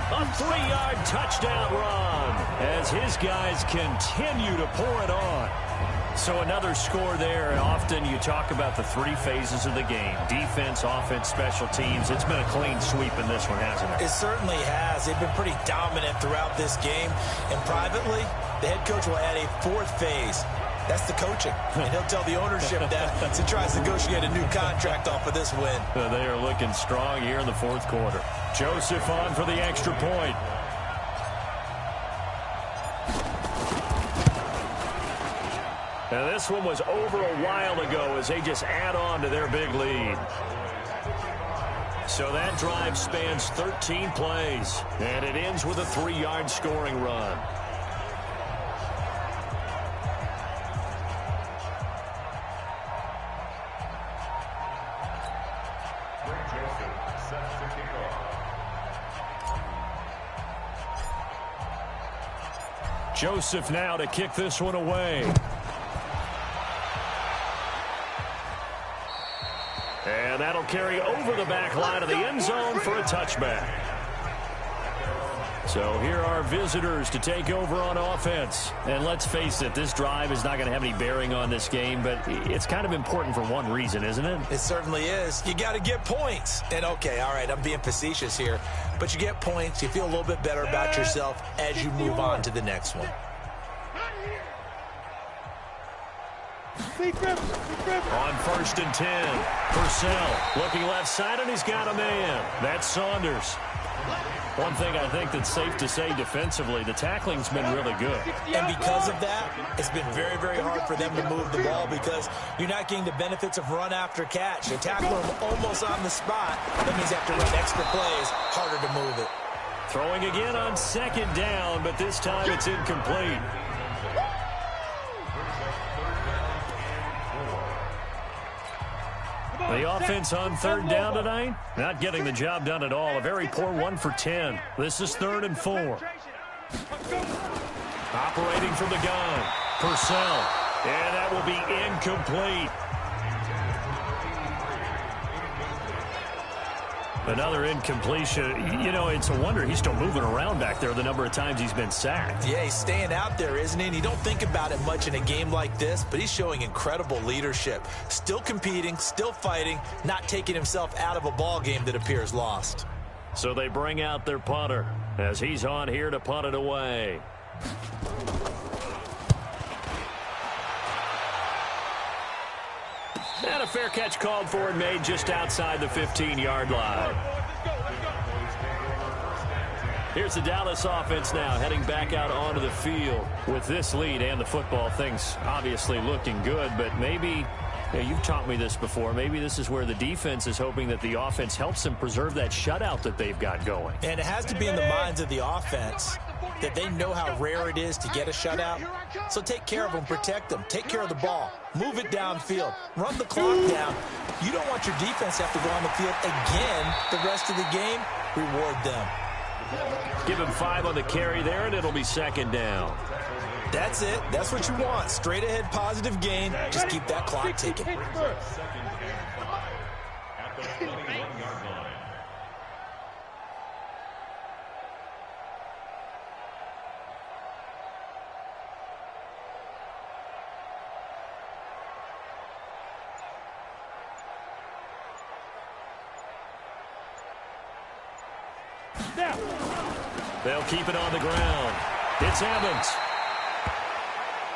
A 3-yard touchdown run as his guys continue to pour it on. So another score there. Often you talk about the 3 phases of the game: defense, offense, special teams. It's been a clean sweep in this one, hasn't it? It certainly has. They've been pretty dominant throughout this game. And privately, the head coach will add a 4th phase. That's the coaching. And he'll tell the ownership that as he tries to negotiate a new contract off of this win. They are looking strong here in the 4th quarter. Joseph on for the extra point. And this one was over a while ago as they just add on to their big lead. So that drive spans 13 plays, and it ends with a 3-yard scoring run. Joseph now to kick this one away. And that'll carry over the back line of the end zone for a touchback. So here are visitors to take over on offense. And let's face it, this drive is not going to have any bearing on this game, but it's kind of important for one reason, isn't it? It certainly is. You got to get points. And, okay, all right, I'm being facetious here, but you get points. You feel a little bit better about yourself as you move on to the next one. On 1st and 10, Purcell looking left side, and he's got a man. That's Saunders. One thing I think that's safe to say defensively, the tackling's been really good. And because of that, it's been very, very hard for them to move the ball because you're not getting the benefits of run after catch. You tackle them almost on the spot. That means you have to run extra plays, harder to move it. Throwing again on 2nd down, but this time it's incomplete. The offense on 3rd down tonight, not getting the job done at all. A very poor 1 for 10. This is 3rd and 4. Operating from the gun, Purcell. And that will be incomplete. Another incompletion. You know, it's a wonder he's still moving around back there the number of times he's been sacked. Yeah, he's staying out there, isn't he? And you don't think about it much in a game like this, but he's showing incredible leadership. Still competing, still fighting, not taking himself out of a ball game that appears lost. So they bring out their punter as he's on here to punt it away. And a fair catch called for and made just outside the 15-yard line. Here's the Dallas offense now heading back out onto the field. With this lead and the football, things obviously looking good, but maybe, you've taught me this before, maybe this is where the defense is hoping that the offense helps them preserve that shutout that they've got going. And it has to be in the minds of the offense that they know how rare it is to get a shutout. So take care of them, protect them, take care of the ball, move it downfield, run the clock down. You don't want your defense to have to go on the field again the rest of the game. Reward them. Give him 5 on the carry there, and it'll be 2nd down. That's it. That's what you want. Straight ahead, positive gain. Just keep that clock ticking. At the 21-yard line. They'll keep it on the ground. It's Evans.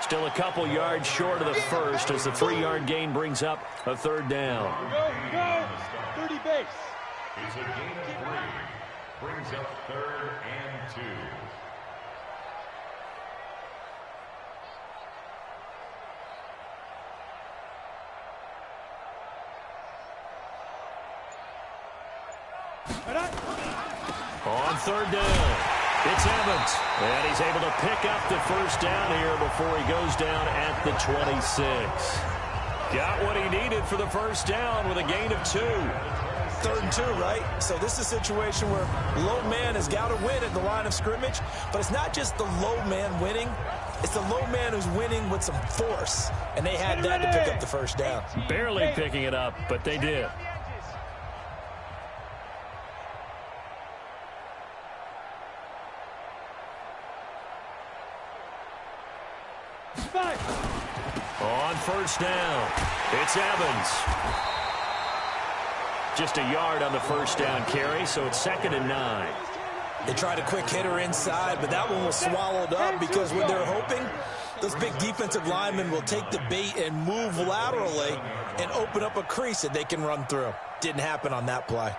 Still a couple yards short of the first as the 3-yard gain brings up a 3rd down. Go. 30 base. It's a gain of 3. Brings up 3rd and 2. On 3rd down, it's Evans. And he's able to pick up the 1st down here before he goes down at the 26. Got what he needed for the 1st down with a gain of 2. 3rd and 2, right? So this is a situation where low man has got to win at the line of scrimmage, but it's not just the low man winning. It's the low man who's winning with some force, and they had that to pick up the 1st down. Barely picking it up, but they did. On 1st down, it's Evans. Just a yard on the 1st down carry, so it's 2nd and 9. They tried a quick hitter inside, but that one was swallowed up because when they're hoping, those big defensive linemen will take the bait and move laterally and open up a crease that they can run through. Didn't happen on that play.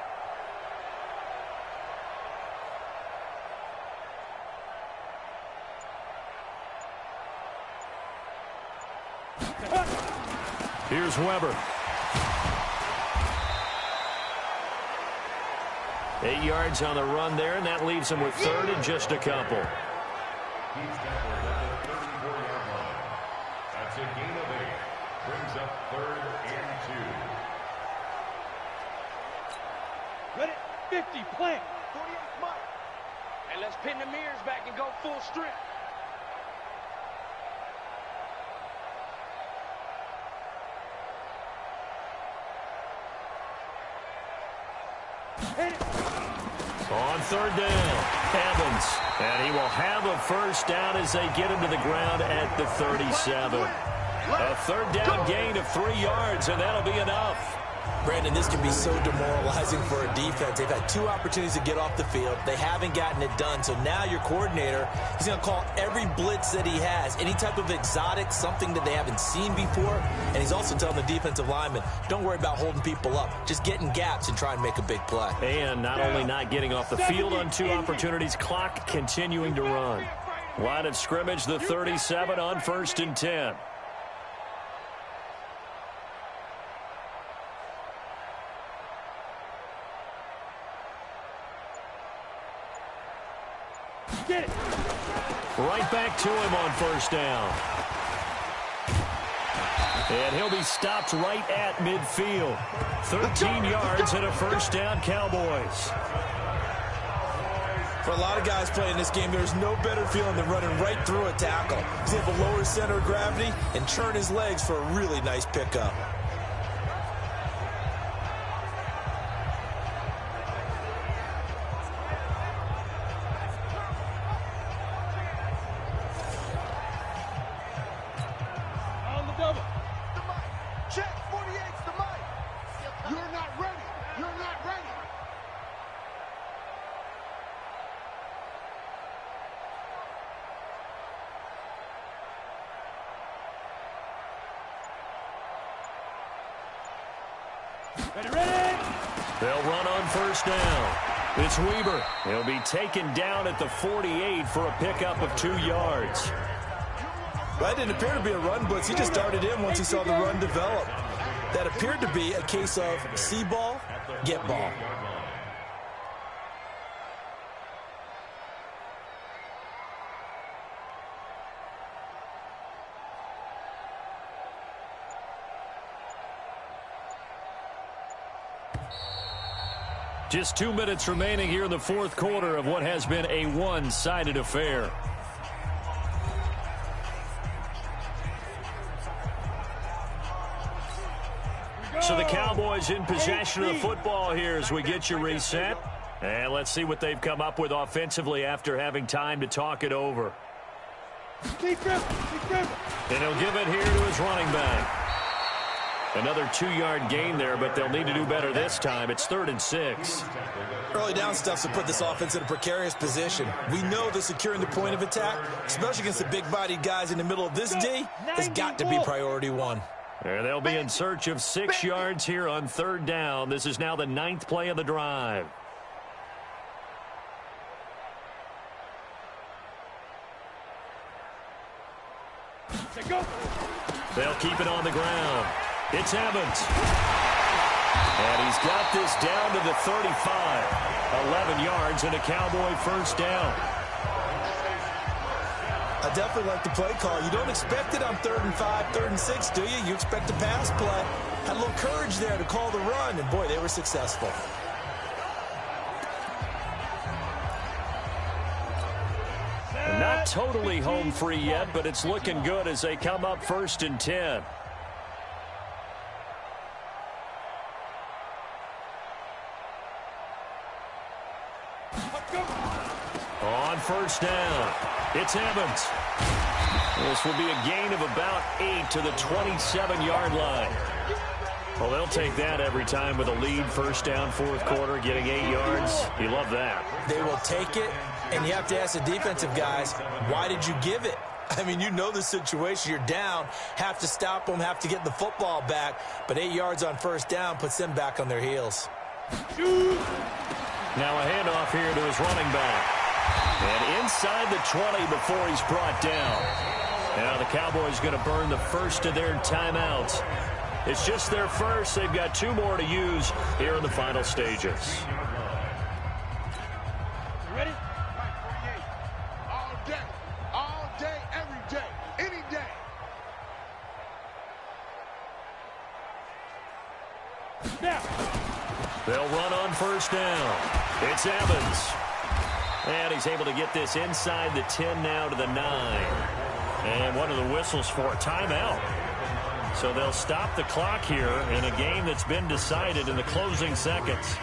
Here's Weber. 8 yards on the run there, and that leaves him with 3rd and just a couple. He's tackled at the 34-yard line. That's a gain of 8. Brings up 3rd and 2. Let it 50, plant. 48, Mike. And let's pin the mirrors back and go full strength. On third down, Evans. And he will have a first down as they get him to the ground at the 37. A third down gain of 3 yards, and that'll be enough. Brandon, this can be so demoralizing for a defense. They've had 2 opportunities to get off the field. They haven't gotten it done. So now your coordinator, he's going to call every blitz that he has, any type of exotic, something that they haven't seen before. And he's also telling the defensive lineman, don't worry about holding people up. Just get in gaps and try and make a big play. And not only not getting off the field on 2 opportunities, clock continuing to run. Line of scrimmage, the 37 on 1st and 10. Get it. Right back to him on 1st down. And he'll be stopped right at midfield. 13 yards and a first down, Cowboys. For a lot of guys playing this game, there's no better feeling than running right through a tackle. He's able to lower his center of gravity and churn his legs for a really nice pickup. They'll run on 1st down. It's Weber. He'll be taken down at the 48 for a pickup of 2 yards. That didn't appear to be a run blitz. He just darted in once he saw the run develop. That appeared to be a case of see ball, get ball. Just 2 minutes remaining here in the 4th quarter of what has been a one-sided affair. So the Cowboys in possession of the football here as we get you reset. And let's see what they've come up with offensively after having time to talk it over. And he'll give it here to his running back. Another 2-yard gain there, but they'll need to do better this time. It's 3rd and 6. Early down stuff to put this offense in a precarious position. We know that securing the point of attack, especially against the big-bodied guys in the middle of this D, has got to be priority 1. And they'll be in search of 6 yards here on 3rd down. This is now the 9th play of the drive. They'll keep it on the ground. It's Evans. And he's got this down to the 35. 11 yards and a Cowboy first down. I definitely like the play call. You don't expect it on 3rd and 5, 3rd and 6, do you? You expect a pass play. Had a little courage there to call the run, and boy, they were successful. Not totally home free yet, but it's looking good as they come up 1st and 10. On 1st down, it's Evans. This will be a gain of about 8 to the 27-yard line. Well, they'll take that every time with a lead. 1st down, 4th quarter, getting 8 yards. You love that. They will take it, and you have to ask the defensive guys, why did you give it? I mean, you know the situation. You're down, have to stop them, have to get the football back, but 8 yards on 1st down puts them back on their heels. Now a handoff here to his running back. And inside the 20 before he's brought down. Now the Cowboys going to burn the first of their timeouts. It's just their first. They've got 2 more to use here in the final stages. Ready? All day, every day, any day. Now. They'll run on 1st down. It's Evans. And he's able to get this inside the 10 now to the 9. And one of the whistles for a timeout. So they'll stop the clock here in a game that's been decided in the closing seconds.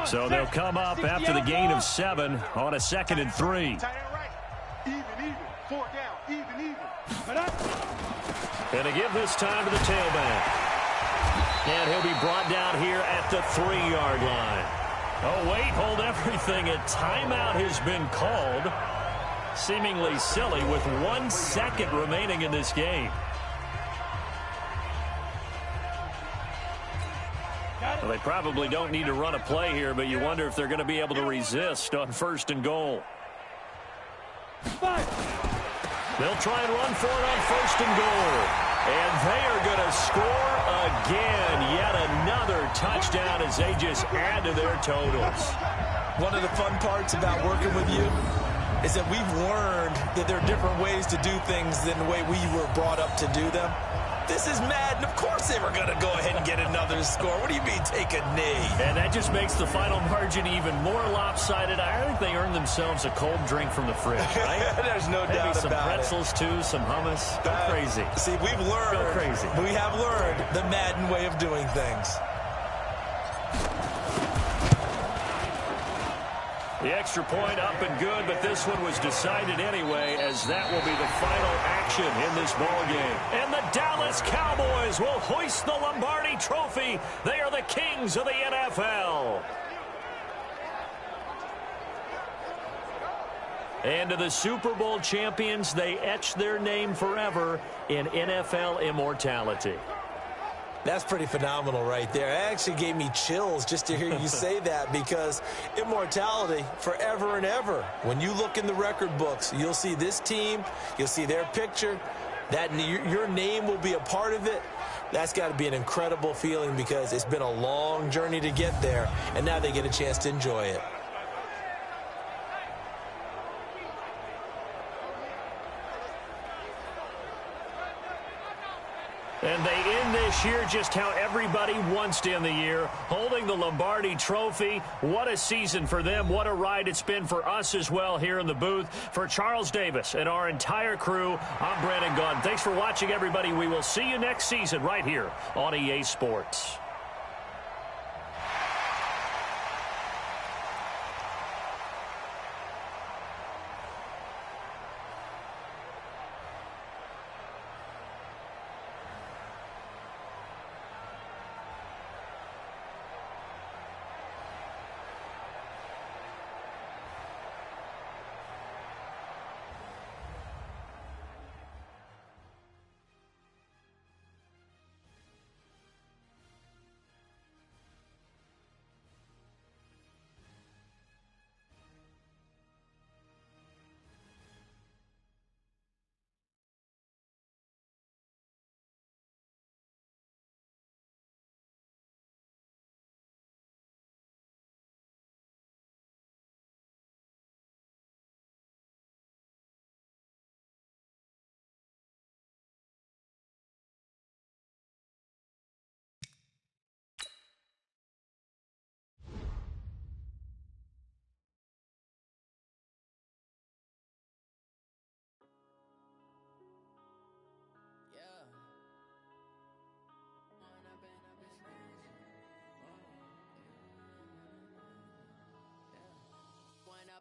So they'll come up after the gain of 7 on a 2nd and 3. Even. 4 down. Even. And they give this time to the tailback. And he'll be brought down here at the 3-yard line. Oh, wait, hold everything. A timeout has been called. Seemingly silly with 1 second remaining in this game. Well, they probably don't need to run a play here, but you wonder if they're going to be able to resist on 1st and goal. They'll try and run for it on 1st and goal. And they are going to score again. Yet another touchdown as they just add to their totals. One of the fun parts about working with you is that we've learned that there are different ways to do things than the way we were brought up to do them. This is Madden. Of course they were going to go ahead and get another score. What do you mean take a knee? And that just makes the final margin even more lopsided. I think they earned themselves a cold drink from the fridge, right? There's no doubt Maybe some about pretzels, too, some hummus. Go crazy. See, we've learned. Go crazy. We have learned the Madden way of doing things. The extra point up and good, but this one was decided anyway, as that will be the final action in this ballgame. And the Dallas Cowboys will hoist the Lombardi Trophy. They are the kings of the NFL. And to the Super Bowl champions, they etch their name forever in NFL immortality. That's pretty phenomenal right there. It actually gave me chills just to hear you say that, because immortality forever and ever. When you look in the record books, you'll see this team, you'll see their picture, that your name will be a part of it. That's got to be an incredible feeling, because it's been a long journey to get there, and now they get a chance to enjoy it. And they end this year just how everybody wants to end the year, holding the Lombardi Trophy. What a season for them. What a ride it's been for us as well here in the booth. For Charles Davis and our entire crew, I'm Brandon Gunn. Thanks for watching, everybody. We will see you next season right here on EA Sports.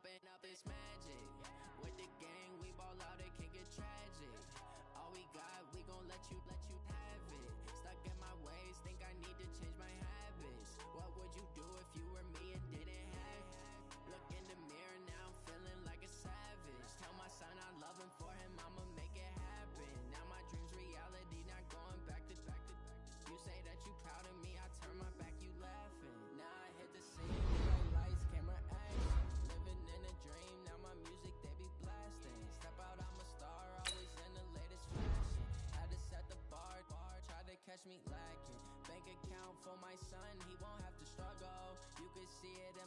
Up this magic with the gang, we ball out, it can get tragic. All we got, we gon' let you have it. Stuck in my ways, think I need to change my habits. What would you do if you were me and didn't have it? Look in the mirror now, I'm feeling like a savage. Tell my son I love him, for him I'ma make it happen. Now my dreams reality, not going back to. You say that you proud of me, I turn my back, you laughing. Now I hit the scene, no lights, camera, action. Living in a dream, now my music they be blasting. Step out, I'm a star, always in the latest fashion. Had to set the bar, try to catch me lacking. Bank account for my son, he won't have to struggle. You could see it